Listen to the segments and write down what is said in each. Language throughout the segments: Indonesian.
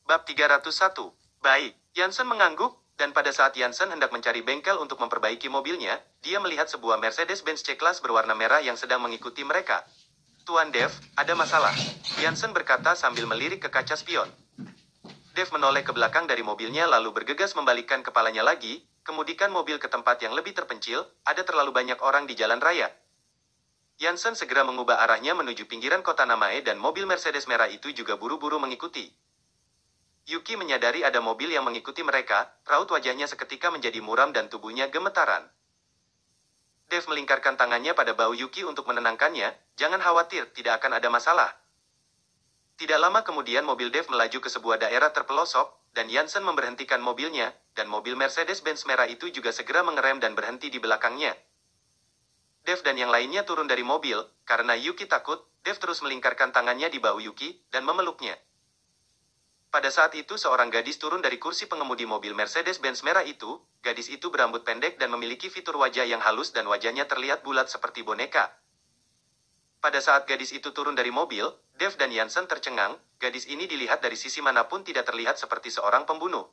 Bab 301. Baik, Jansen mengangguk, dan pada saat Jansen hendak mencari bengkel untuk memperbaiki mobilnya, dia melihat sebuah Mercedes-Benz C-Class berwarna merah yang sedang mengikuti mereka. Tuan Dev, ada masalah. Jansen berkata sambil melirik ke kaca spion. Dev menoleh ke belakang dari mobilnya lalu bergegas membalikkan kepalanya lagi, kemudikan mobil ke tempat yang lebih terpencil, ada terlalu banyak orang di jalan raya. Jansen segera mengubah arahnya menuju pinggiran kota Namae dan mobil Mercedes merah itu juga buru-buru mengikuti. Yuki menyadari ada mobil yang mengikuti mereka, raut wajahnya seketika menjadi muram dan tubuhnya gemetaran. Dev melingkarkan tangannya pada bahu Yuki untuk menenangkannya, jangan khawatir, tidak akan ada masalah. Tidak lama kemudian mobil Dev melaju ke sebuah daerah terpelosok, dan Jansen memberhentikan mobilnya, dan mobil Mercedes-Benz merah itu juga segera mengerem dan berhenti di belakangnya. Dev dan yang lainnya turun dari mobil, karena Yuki takut, Dev terus melingkarkan tangannya di bahu Yuki, dan memeluknya. Pada saat itu seorang gadis turun dari kursi pengemudi mobil Mercedes-Benz merah itu, gadis itu berambut pendek dan memiliki fitur wajah yang halus dan wajahnya terlihat bulat seperti boneka. Pada saat gadis itu turun dari mobil, Dev dan Jansen tercengang, gadis ini dilihat dari sisi manapun tidak terlihat seperti seorang pembunuh.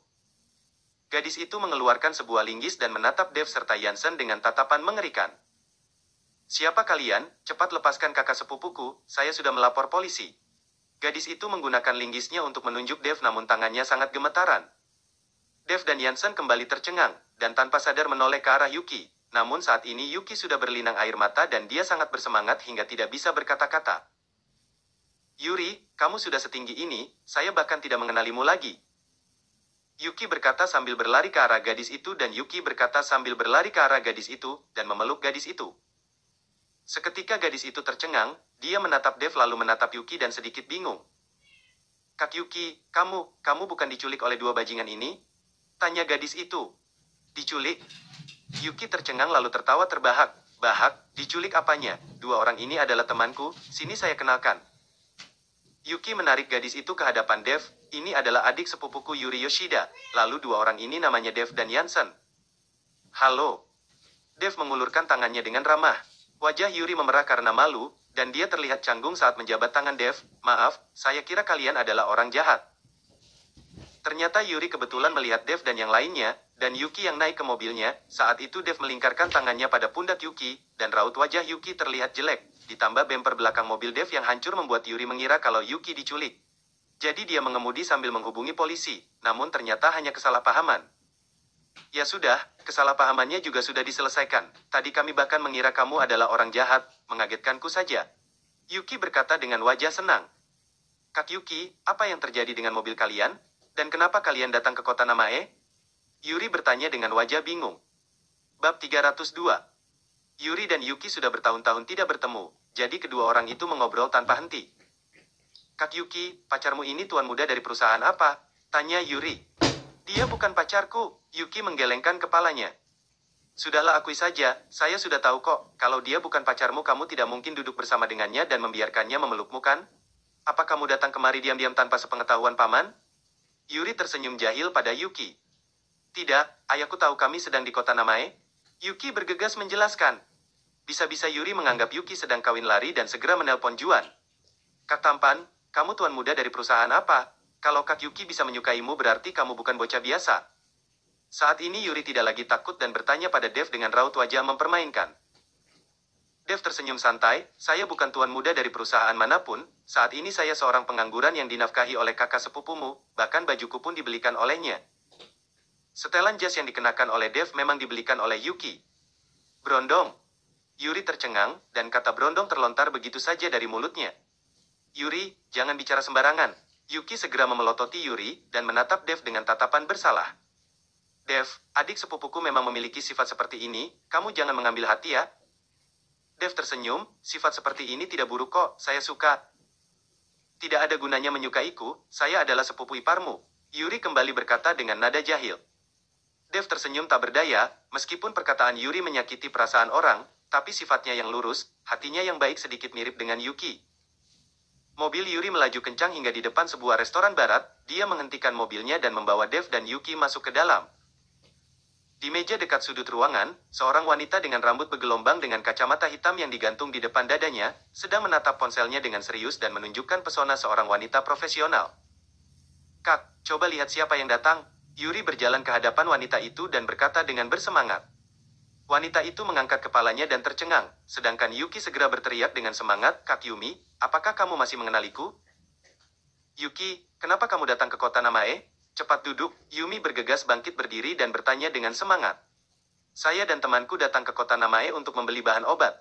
Gadis itu mengeluarkan sebuah linggis dan menatap Dev serta Jansen dengan tatapan mengerikan. Siapa kalian? Cepat lepaskan kakak sepupuku, saya sudah melapor polisi. Gadis itu menggunakan linggisnya untuk menunjuk Dev namun tangannya sangat gemetaran. Dev dan Jansen kembali tercengang, dan tanpa sadar menoleh ke arah Yuki. Namun saat ini Yuki sudah berlinang air mata dan dia sangat bersemangat hingga tidak bisa berkata-kata. Yuri, kamu sudah setinggi ini, saya bahkan tidak mengenalimu lagi. Yuki berkata sambil berlari ke arah gadis itu dan Yuki berkata sambil berlari ke arah gadis itu, dan memeluk gadis itu. Seketika gadis itu tercengang, dia menatap Dev lalu menatap Yuki dan sedikit bingung. Kak Yuki, kamu bukan diculik oleh dua bajingan ini? Tanya gadis itu. Diculik? Yuki tercengang lalu tertawa terbahak. Bahak, diculik apanya? Dua orang ini adalah temanku, sini saya kenalkan. Yuki menarik gadis itu ke hadapan Dev, ini adalah adik sepupuku Yuri Yoshida, lalu dua orang ini namanya Dev dan Jansen. Halo. Dev mengulurkan tangannya dengan ramah. Wajah Yuri memerah karena malu, dan dia terlihat canggung saat menjabat tangan Dev. Maaf, saya kira kalian adalah orang jahat. Ternyata Yuri kebetulan melihat Dev dan yang lainnya, dan Yuki yang naik ke mobilnya. Saat itu Dev melingkarkan tangannya pada pundak Yuki, dan raut wajah Yuki terlihat jelek. Ditambah bemper belakang mobil Dev yang hancur membuat Yuri mengira kalau Yuki diculik. Jadi dia mengemudi sambil menghubungi polisi, namun ternyata hanya kesalahpahaman. Ya sudah, kesalahpahamannya juga sudah diselesaikan. Tadi kami bahkan mengira kamu adalah orang jahat, mengagetkanku saja. Yuki berkata dengan wajah senang. Kak Yuki, apa yang terjadi dengan mobil kalian? Dan kenapa kalian datang ke kota Namae? Yuri bertanya dengan wajah bingung. Bab 302. Yuri dan Yuki sudah bertahun-tahun tidak bertemu, jadi kedua orang itu mengobrol tanpa henti. Kak Yuki, pacarmu ini tuan muda dari perusahaan apa? Tanya Yuri. Dia bukan pacarku, Yuki menggelengkan kepalanya. Sudahlah akui saja, saya sudah tahu kok, kalau dia bukan pacarmu kamu tidak mungkin duduk bersama dengannya dan membiarkannya memelukmu kan? Apa kamu datang kemari diam-diam tanpa sepengetahuan paman? Yuri tersenyum jahil pada Yuki. Tidak, ayahku tahu kami sedang di kota Namae. Yuki bergegas menjelaskan. Bisa-bisa Yuri menganggap Yuki sedang kawin lari dan segera menelpon Juan. Kak Tampan, kamu tuan muda dari perusahaan apa? Kalau Kak Yuki bisa menyukaimu berarti kamu bukan bocah biasa. Saat ini Yuri tidak lagi takut dan bertanya pada Dev dengan raut wajah mempermainkan. Dev tersenyum santai, saya bukan tuan muda dari perusahaan manapun, saat ini saya seorang pengangguran yang dinafkahi oleh kakak sepupumu, bahkan bajuku pun dibelikan olehnya. Setelan jas yang dikenakan oleh Dev memang dibelikan oleh Yuki. Berondong. Yuri tercengang, dan kata berondong terlontar begitu saja dari mulutnya. Yuri, jangan bicara sembarangan. Yuki segera memelototi Yuri, dan menatap Dev dengan tatapan bersalah. Dev, adik sepupuku memang memiliki sifat seperti ini, kamu jangan mengambil hati ya. Dev tersenyum, sifat seperti ini tidak buruk kok, saya suka. Tidak ada gunanya menyukaiku, saya adalah sepupu iparmu. Yuri kembali berkata dengan nada jahil. Dev tersenyum tak berdaya, meskipun perkataan Yuri menyakiti perasaan orang, tapi sifatnya yang lurus, hatinya yang baik sedikit mirip dengan Yuki. Mobil Yuri melaju kencang hingga di depan sebuah restoran barat, dia menghentikan mobilnya dan membawa Dev dan Yuki masuk ke dalam. Di meja dekat sudut ruangan, seorang wanita dengan rambut bergelombang dengan kacamata hitam yang digantung di depan dadanya, sedang menatap ponselnya dengan serius dan menunjukkan pesona seorang wanita profesional. Kak, coba lihat siapa yang datang. Yuri berjalan ke hadapan wanita itu dan berkata dengan bersemangat. Wanita itu mengangkat kepalanya dan tercengang, sedangkan Yuki segera berteriak dengan semangat, Kak Yumi, apakah kamu masih mengenaliku? Yuki, kenapa kamu datang ke kota Namae? Cepat duduk, Yumi bergegas bangkit berdiri dan bertanya dengan semangat. Saya dan temanku datang ke kota Namae untuk membeli bahan obat.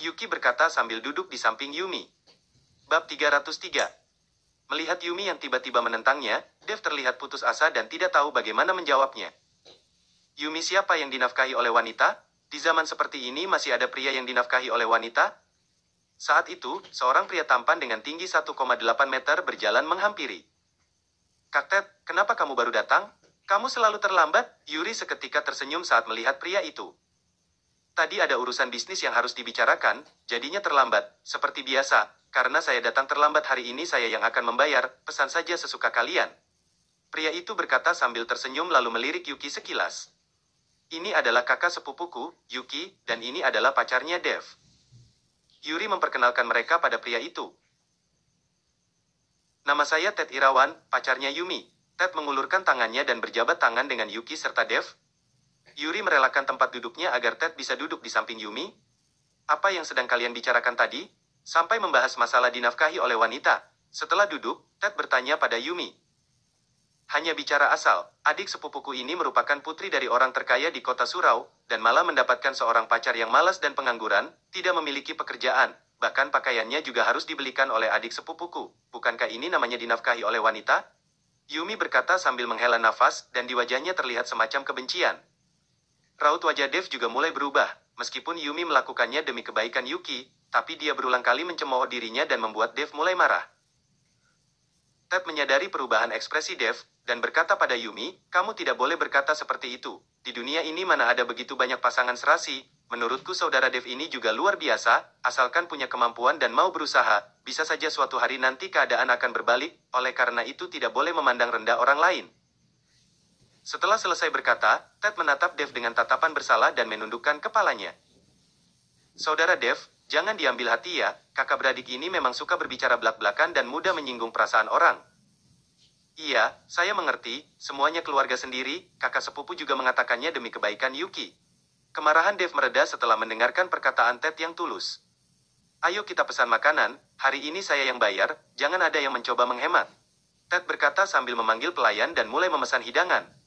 Yuki berkata sambil duduk di samping Yumi. Bab 303. Melihat Yumi yang tiba-tiba menentangnya, Dev terlihat putus asa dan tidak tahu bagaimana menjawabnya. Yumi siapa yang dinafkahi oleh wanita? Di zaman seperti ini masih ada pria yang dinafkahi oleh wanita? Saat itu, seorang pria tampan dengan tinggi 1,8 meter berjalan menghampiri. Kak Ted, kenapa kamu baru datang? Kamu selalu terlambat, Yuri seketika tersenyum saat melihat pria itu. Tadi ada urusan bisnis yang harus dibicarakan, jadinya terlambat, seperti biasa, karena saya datang terlambat hari ini saya yang akan membayar, pesan saja sesuka kalian. Pria itu berkata sambil tersenyum lalu melirik Yuki sekilas. Ini adalah kakak sepupuku, Yuki, dan ini adalah pacarnya Dev. Yuri memperkenalkan mereka pada pria itu. Nama saya Ted Irawan, pacarnya Yumi. Ted mengulurkan tangannya dan berjabat tangan dengan Yuki serta Dev. Yuri merelakan tempat duduknya agar Ted bisa duduk di samping Yumi. Apa yang sedang kalian bicarakan tadi? Sampai membahas masalah dinafkahi oleh wanita. Setelah duduk, Ted bertanya pada Yumi. Hanya bicara asal, adik sepupuku ini merupakan putri dari orang terkaya di kota Surau, dan malah mendapatkan seorang pacar yang malas dan pengangguran, tidak memiliki pekerjaan, bahkan pakaiannya juga harus dibelikan oleh adik sepupuku. Bukankah ini namanya dinafkahi oleh wanita? Yumi berkata sambil menghela nafas, dan di wajahnya terlihat semacam kebencian. Raut wajah Dev juga mulai berubah, meskipun Yumi melakukannya demi kebaikan Yuki, tapi dia berulang kali mencemooh dirinya dan membuat Dev mulai marah. Ted menyadari perubahan ekspresi Dev, dan berkata pada Yumi, kamu tidak boleh berkata seperti itu. Di dunia ini mana ada begitu banyak pasangan serasi, menurutku saudara Dev ini juga luar biasa, asalkan punya kemampuan dan mau berusaha, bisa saja suatu hari nanti keadaan akan berbalik, oleh karena itu tidak boleh memandang rendah orang lain. Setelah selesai berkata, Ted menatap Dev dengan tatapan bersalah dan menundukkan kepalanya. Saudara Dev, jangan diambil hati ya, kakak beradik ini memang suka berbicara belak-belakan dan mudah menyinggung perasaan orang. Iya, saya mengerti, semuanya keluarga sendiri, kakak sepupu juga mengatakannya demi kebaikan Yuki. Kemarahan Dev mereda setelah mendengarkan perkataan Ted yang tulus. Ayo kita pesan makanan, hari ini saya yang bayar, jangan ada yang mencoba menghemat. Ted berkata sambil memanggil pelayan dan mulai memesan hidangan.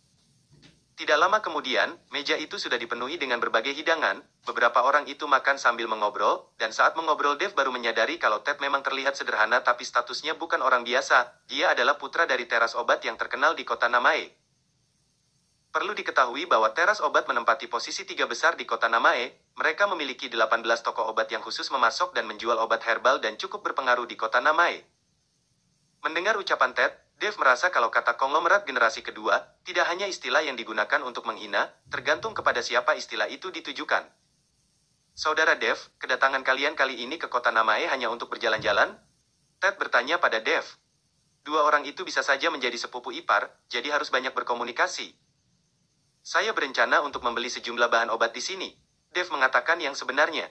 Tidak lama kemudian, meja itu sudah dipenuhi dengan berbagai hidangan, beberapa orang itu makan sambil mengobrol, dan saat mengobrol Dev baru menyadari kalau Ted memang terlihat sederhana tapi statusnya bukan orang biasa, dia adalah putra dari teras obat yang terkenal di kota Namae. Perlu diketahui bahwa teras obat menempati posisi 3 besar di kota Namae, mereka memiliki 18 toko obat yang khusus memasok dan menjual obat herbal dan cukup berpengaruh di kota Namae. Mendengar ucapan Ted, Dev merasa kalau kata konglomerat generasi kedua, tidak hanya istilah yang digunakan untuk menghina, tergantung kepada siapa istilah itu ditujukan. Saudara Dev, kedatangan kalian kali ini ke kota Namae hanya untuk berjalan-jalan? Ted bertanya pada Dev. Dua orang itu bisa saja menjadi sepupu ipar, jadi harus banyak berkomunikasi. Saya berencana untuk membeli sejumlah bahan obat di sini. Dev mengatakan yang sebenarnya.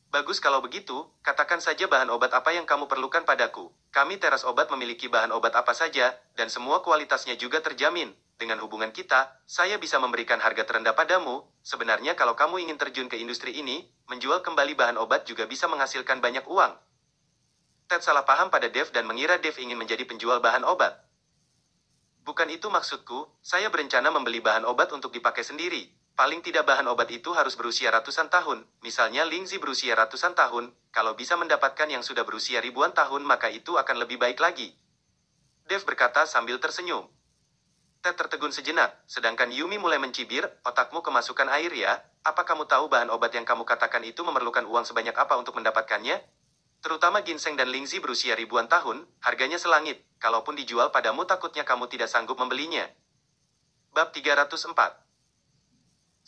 Bagus kalau begitu, katakan saja bahan obat apa yang kamu perlukan padaku. Kami teras obat memiliki bahan obat apa saja, dan semua kualitasnya juga terjamin. Dengan hubungan kita, saya bisa memberikan harga terendah padamu. Sebenarnya kalau kamu ingin terjun ke industri ini, menjual kembali bahan obat juga bisa menghasilkan banyak uang. Ted salah paham pada Dev dan mengira Dev ingin menjadi penjual bahan obat. Bukan itu maksudku, saya berencana membeli bahan obat untuk dipakai sendiri. Paling tidak bahan obat itu harus berusia ratusan tahun, misalnya Lingzi berusia ratusan tahun, kalau bisa mendapatkan yang sudah berusia ribuan tahun maka itu akan lebih baik lagi. Dev berkata sambil tersenyum. Ted tertegun sejenak, sedangkan Yumi mulai mencibir, otakmu kemasukan air ya, apa kamu tahu bahan obat yang kamu katakan itu memerlukan uang sebanyak apa untuk mendapatkannya? Terutama ginseng dan Lingzi berusia ribuan tahun, harganya selangit, kalaupun dijual padamu takutnya kamu tidak sanggup membelinya. Bab 304.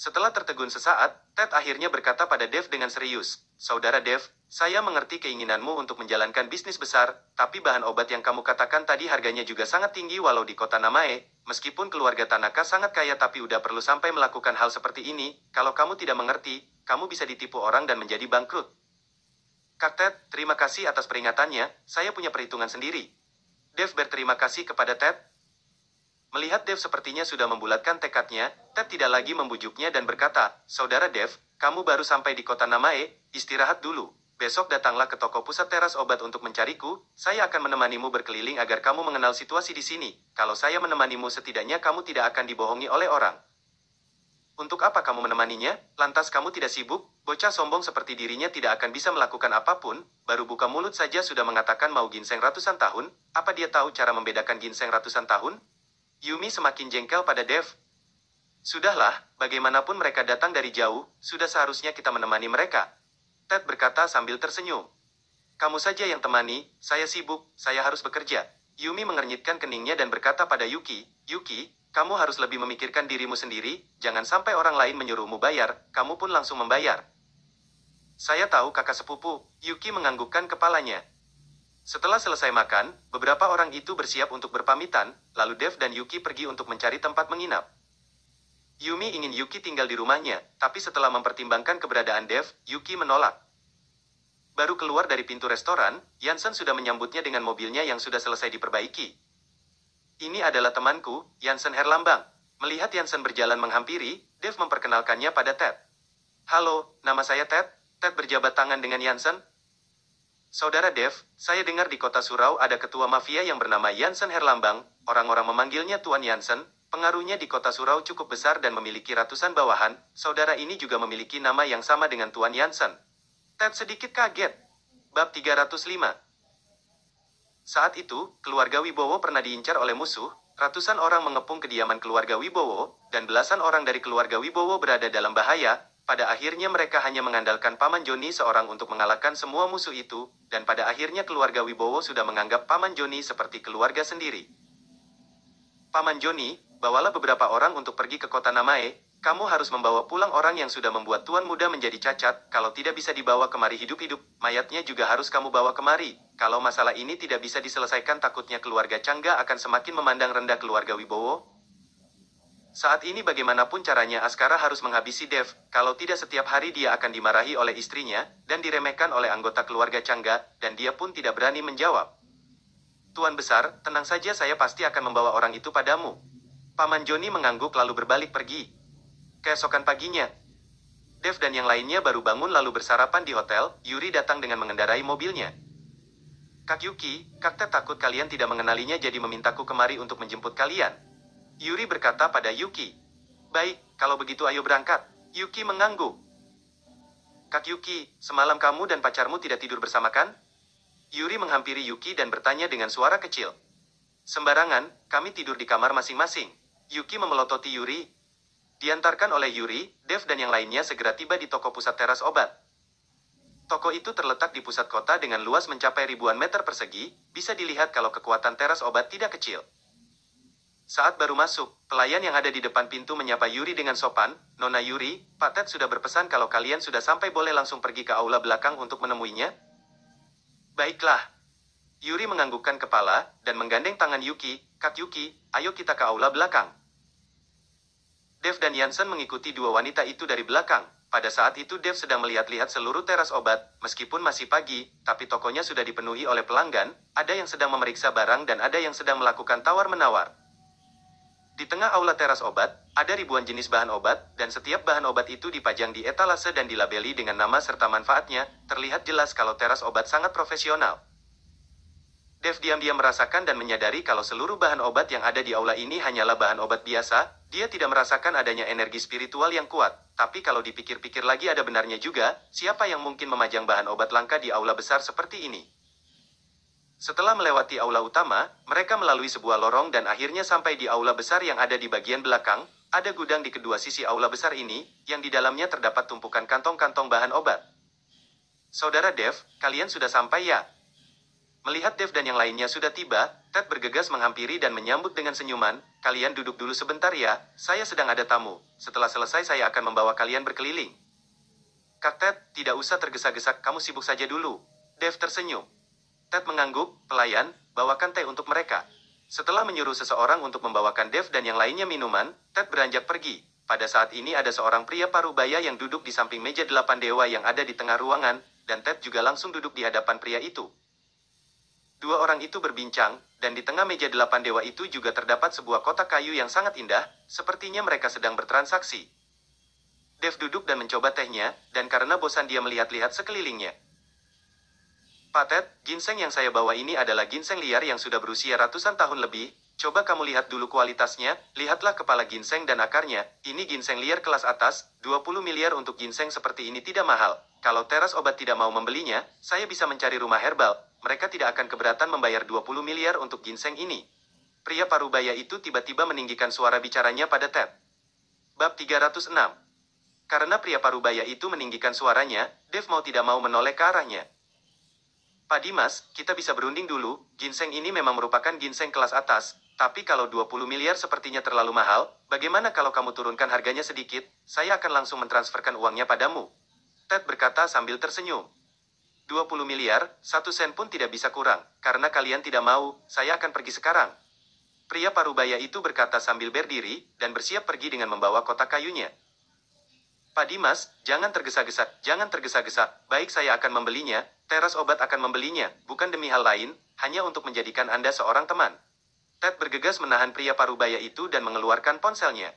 Setelah tertegun sesaat, Ted akhirnya berkata pada Dev dengan serius, Saudara Dev, saya mengerti keinginanmu untuk menjalankan bisnis besar, tapi bahan obat yang kamu katakan tadi harganya juga sangat tinggi walau di kota Namae, meskipun keluarga Tanaka sangat kaya tapi udah perlu sampai melakukan hal seperti ini, kalau kamu tidak mengerti, kamu bisa ditipu orang dan menjadi bangkrut. Kak Ted, terima kasih atas peringatannya, saya punya perhitungan sendiri. Dev berterima kasih kepada Ted. Melihat Dev sepertinya sudah membulatkan tekadnya, Ted tidak lagi membujuknya dan berkata, "Saudara Dev, kamu baru sampai di kota Namae, istirahat dulu. Besok datanglah ke toko pusat teras obat untuk mencariku, saya akan menemanimu berkeliling agar kamu mengenal situasi di sini. Kalau saya menemanimu setidaknya kamu tidak akan dibohongi oleh orang." "Untuk apa kamu menemaninya? Lantas kamu tidak sibuk?" Bocah sombong seperti dirinya tidak akan bisa melakukan apapun, baru buka mulut saja sudah mengatakan mau ginseng ratusan tahun, apa dia tahu cara membedakan ginseng ratusan tahun? Yumi semakin jengkel pada Dev. "Sudahlah, bagaimanapun mereka datang dari jauh, sudah seharusnya kita menemani mereka." Ted berkata sambil tersenyum. "Kamu saja yang temani, saya sibuk, saya harus bekerja." Yumi mengernyitkan keningnya dan berkata pada Yuki, "Yuki, kamu harus lebih memikirkan dirimu sendiri, jangan sampai orang lain menyuruhmu bayar, kamu pun langsung membayar." "Saya tahu kakak sepupu," Yuki menganggukkan kepalanya. Setelah selesai makan, beberapa orang itu bersiap untuk berpamitan, lalu Dev dan Yuki pergi untuk mencari tempat menginap. Yumi ingin Yuki tinggal di rumahnya, tapi setelah mempertimbangkan keberadaan Dev, Yuki menolak. Baru keluar dari pintu restoran, Yansen sudah menyambutnya dengan mobilnya yang sudah selesai diperbaiki. "Ini adalah temanku, Yansen Herlambang." Melihat Yansen berjalan menghampiri, Dev memperkenalkannya pada Ted. "Halo, nama saya Ted." Ted berjabat tangan dengan Yansen. "Saudara Dev, saya dengar di kota Surau ada ketua mafia yang bernama Yansen Herlambang, orang-orang memanggilnya Tuan Yansen, pengaruhnya di kota Surau cukup besar dan memiliki ratusan bawahan, saudara ini juga memiliki nama yang sama dengan Tuan Yansen." Ted sedikit kaget. Bab 305. Saat itu, keluarga Wibowo pernah diincar oleh musuh, ratusan orang mengepung kediaman keluarga Wibowo, dan belasan orang dari keluarga Wibowo berada dalam bahaya. Pada akhirnya mereka hanya mengandalkan Paman Joni seorang untuk mengalahkan semua musuh itu, dan pada akhirnya keluarga Wibowo sudah menganggap Paman Joni seperti keluarga sendiri. "Paman Joni, bawalah beberapa orang untuk pergi ke kota Namae, kamu harus membawa pulang orang yang sudah membuat tuan muda menjadi cacat, kalau tidak bisa dibawa kemari hidup-hidup, mayatnya juga harus kamu bawa kemari. Kalau masalah ini tidak bisa diselesaikan takutnya keluarga Changga akan semakin memandang rendah keluarga Wibowo. Saat ini bagaimanapun caranya Askara harus menghabisi Dev, kalau tidak setiap hari dia akan dimarahi oleh istrinya, dan diremehkan oleh anggota keluarga Changga, dan dia pun tidak berani menjawab." "Tuan besar, tenang saja saya pasti akan membawa orang itu padamu." Paman Joni mengangguk lalu berbalik pergi. Keesokan paginya, Dev dan yang lainnya baru bangun lalu bersarapan di hotel. Yuri datang dengan mengendarai mobilnya. "Kak Yuki, Kak Ted takut kalian tidak mengenalinya jadi memintaku kemari untuk menjemput kalian." Yuri berkata pada Yuki. "Baik, kalau begitu ayo berangkat." Yuki mengangguk. "Kak Yuki, semalam kamu dan pacarmu tidak tidur bersama kan?" Yuri menghampiri Yuki dan bertanya dengan suara kecil. "Sembarangan, kami tidur di kamar masing-masing." Yuki memelototi Yuri. Diantarkan oleh Yuri, Dev dan yang lainnya segera tiba di toko pusat teras obat. Toko itu terletak di pusat kota dengan luas mencapai ribuan meter persegi, bisa dilihat kalau kekuatan teras obat tidak kecil. Saat baru masuk, pelayan yang ada di depan pintu menyapa Yuri dengan sopan, "Nona Yuri, Pak Ted sudah berpesan kalau kalian sudah sampai boleh langsung pergi ke aula belakang untuk menemuinya." "Baiklah." Yuri menganggukkan kepala, dan menggandeng tangan Yuki, "Kak Yuki, ayo kita ke aula belakang." Dev dan Yansen mengikuti dua wanita itu dari belakang. Pada saat itu Dev sedang melihat-lihat seluruh teras obat, meskipun masih pagi, tapi tokonya sudah dipenuhi oleh pelanggan, ada yang sedang memeriksa barang dan ada yang sedang melakukan tawar-menawar. Di tengah aula teras obat, ada ribuan jenis bahan obat, dan setiap bahan obat itu dipajang di etalase dan dilabeli dengan nama serta manfaatnya, terlihat jelas kalau teras obat sangat profesional. Dev diam-diam merasakan dan menyadari kalau seluruh bahan obat yang ada di aula ini hanyalah bahan obat biasa, dia tidak merasakan adanya energi spiritual yang kuat, tapi kalau dipikir-pikir lagi ada benarnya juga, siapa yang mungkin memajang bahan obat langka di aula besar seperti ini? Setelah melewati aula utama, mereka melalui sebuah lorong dan akhirnya sampai di aula besar yang ada di bagian belakang. Ada gudang di kedua sisi aula besar ini, yang di dalamnya terdapat tumpukan kantong-kantong bahan obat. "Saudara Dev, kalian sudah sampai ya?" Melihat Dev dan yang lainnya sudah tiba, Ted bergegas menghampiri dan menyambut dengan senyuman, "Kalian duduk dulu sebentar ya, saya sedang ada tamu. Setelah selesai saya akan membawa kalian berkeliling." "Kak Ted, tidak usah tergesa-gesa, kamu sibuk saja dulu." Dev tersenyum. Ted mengangguk, "Pelayan, bawakan teh untuk mereka." Setelah menyuruh seseorang untuk membawakan Dev dan yang lainnya minuman, Ted beranjak pergi. Pada saat ini ada seorang pria parubaya yang duduk di samping meja 8 dewa yang ada di tengah ruangan, dan Ted juga langsung duduk di hadapan pria itu. Dua orang itu berbincang, dan di tengah meja 8 dewa itu juga terdapat sebuah kotak kayu yang sangat indah, sepertinya mereka sedang bertransaksi. Dev duduk dan mencoba tehnya, dan karena bosan dia melihat-lihat sekelilingnya. Pak Ted, ginseng yang saya bawa ini adalah ginseng liar yang sudah berusia ratusan tahun lebih. Coba kamu lihat dulu kualitasnya, lihatlah kepala ginseng dan akarnya. Ini ginseng liar kelas atas, 20 miliar untuk ginseng seperti ini tidak mahal. Kalau teras obat tidak mau membelinya, saya bisa mencari rumah herbal. Mereka tidak akan keberatan membayar 20 miliar untuk ginseng ini. Pria parubaya itu tiba-tiba meninggikan suara bicaranya pada Ted. Bab 306. Karena pria parubaya itu meninggikan suaranya, Dev mau tidak mau menoleh ke arahnya. Pak Dimas, kita bisa berunding dulu, ginseng ini memang merupakan ginseng kelas atas, tapi kalau 20 miliar sepertinya terlalu mahal, bagaimana kalau kamu turunkan harganya sedikit, saya akan langsung mentransferkan uangnya padamu. Ted berkata sambil tersenyum. 20 miliar, 1 sen pun tidak bisa kurang, karena kalian tidak mau, saya akan pergi sekarang. Pria parubaya itu berkata sambil berdiri, dan bersiap pergi dengan membawa kotak kayunya. Pak Dimas, jangan tergesa-gesa, jangan tergesa-gesa, baik saya akan membelinya, teras obat akan membelinya, bukan demi hal lain, hanya untuk menjadikan Anda seorang teman. Ted bergegas menahan pria parubaya itu dan mengeluarkan ponselnya.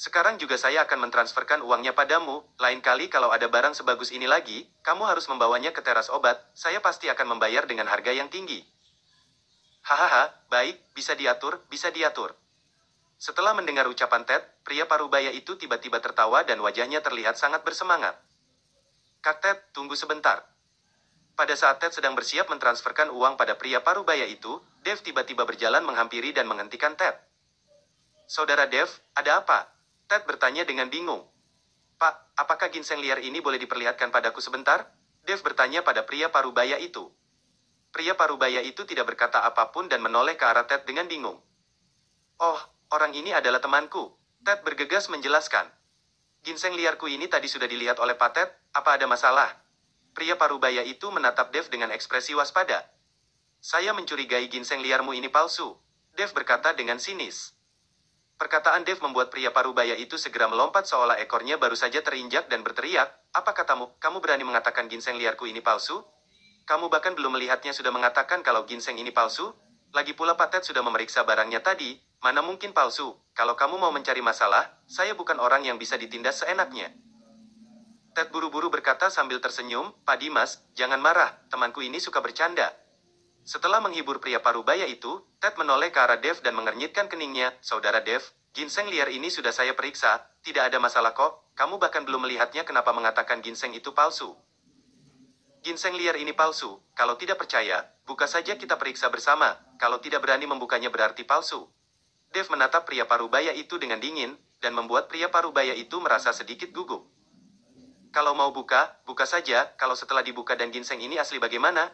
Sekarang juga saya akan mentransferkan uangnya padamu, lain kali kalau ada barang sebagus ini lagi, kamu harus membawanya ke teras obat, saya pasti akan membayar dengan harga yang tinggi. Hahaha, baik, bisa diatur, bisa diatur. Setelah mendengar ucapan Ted, pria parubaya itu tiba-tiba tertawa dan wajahnya terlihat sangat bersemangat. Kak Ted, tunggu sebentar. Pada saat Ted sedang bersiap mentransferkan uang pada pria parubaya itu, Dev tiba-tiba berjalan menghampiri dan menghentikan Ted. Saudara Dev, ada apa? Ted bertanya dengan bingung. Pak, apakah ginseng liar ini boleh diperlihatkan padaku sebentar? Dev bertanya pada pria parubaya itu. Pria parubaya itu tidak berkata apapun dan menoleh ke arah Ted dengan bingung. Oh, orang ini adalah temanku. Ted bergegas menjelaskan. Ginseng liarku ini tadi sudah dilihat oleh Pak Ted, apa ada masalah? Pria parubaya itu menatap Dev dengan ekspresi waspada. Saya mencurigai ginseng liarmu ini palsu. Dev berkata dengan sinis. Perkataan Dev membuat pria parubaya itu segera melompat seolah ekornya baru saja terinjak dan berteriak, apa katamu, kamu berani mengatakan ginseng liarku ini palsu? Kamu bahkan belum melihatnya sudah mengatakan kalau ginseng ini palsu? Lagi pula Pak Ted sudah memeriksa barangnya tadi, mana mungkin palsu? Kalau kamu mau mencari masalah, saya bukan orang yang bisa ditindas seenaknya. Ted buru-buru berkata sambil tersenyum, Pak Dimas, jangan marah, temanku ini suka bercanda. Setelah menghibur pria parubaya itu, Ted menoleh ke arah Dev dan mengernyitkan keningnya, Saudara Dev, ginseng liar ini sudah saya periksa, tidak ada masalah kok, kamu bahkan belum melihatnya kenapa mengatakan ginseng itu palsu. Ginseng liar ini palsu, kalau tidak percaya, buka saja kita periksa bersama, kalau tidak berani membukanya berarti palsu. Dev menatap pria parubaya itu dengan dingin, dan membuat pria parubaya itu merasa sedikit gugup. Kalau mau buka, buka saja, kalau setelah dibuka dan ginseng ini asli bagaimana?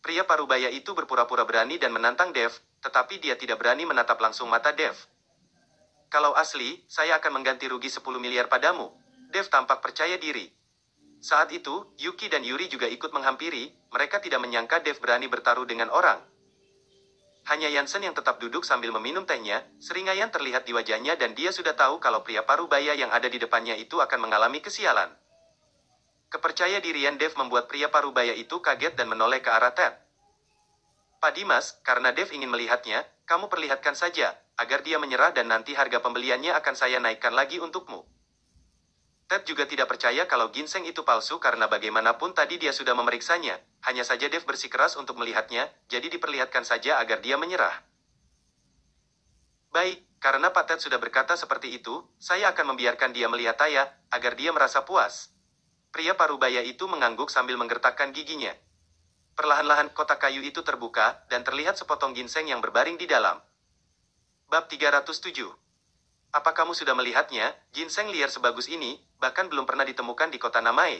Pria parubaya itu berpura-pura berani dan menantang Dev, tetapi dia tidak berani menatap langsung mata Dev. Kalau asli, saya akan mengganti rugi 10 miliar padamu. Dev tampak percaya diri. Saat itu, Yuki dan Yuri juga ikut menghampiri, mereka tidak menyangka Dev berani bertaruh dengan orang. Hanya Yansen yang tetap duduk sambil meminum tehnya, seringaian terlihat di wajahnya dan dia sudah tahu kalau pria parubaya yang ada di depannya itu akan mengalami kesialan. Kepercaya dirian Dev membuat pria parubaya itu kaget dan menoleh ke arah Ted. Pak Dimas, karena Dev ingin melihatnya, kamu perlihatkan saja, agar dia menyerah dan nanti harga pembeliannya akan saya naikkan lagi untukmu. Ted juga tidak percaya kalau ginseng itu palsu karena bagaimanapun tadi dia sudah memeriksanya, hanya saja Dev bersikeras untuk melihatnya, jadi diperlihatkan saja agar dia menyerah. Baik, karena Pak Ted sudah berkata seperti itu, saya akan membiarkan dia melihat saya, agar dia merasa puas. Pria parubaya itu mengangguk sambil menggertakkan giginya. Perlahan-lahan kotak kayu itu terbuka, dan terlihat sepotong ginseng yang berbaring di dalam. Bab 307. Apa kamu sudah melihatnya? Ginseng liar sebagus ini, bahkan belum pernah ditemukan di kota Namae.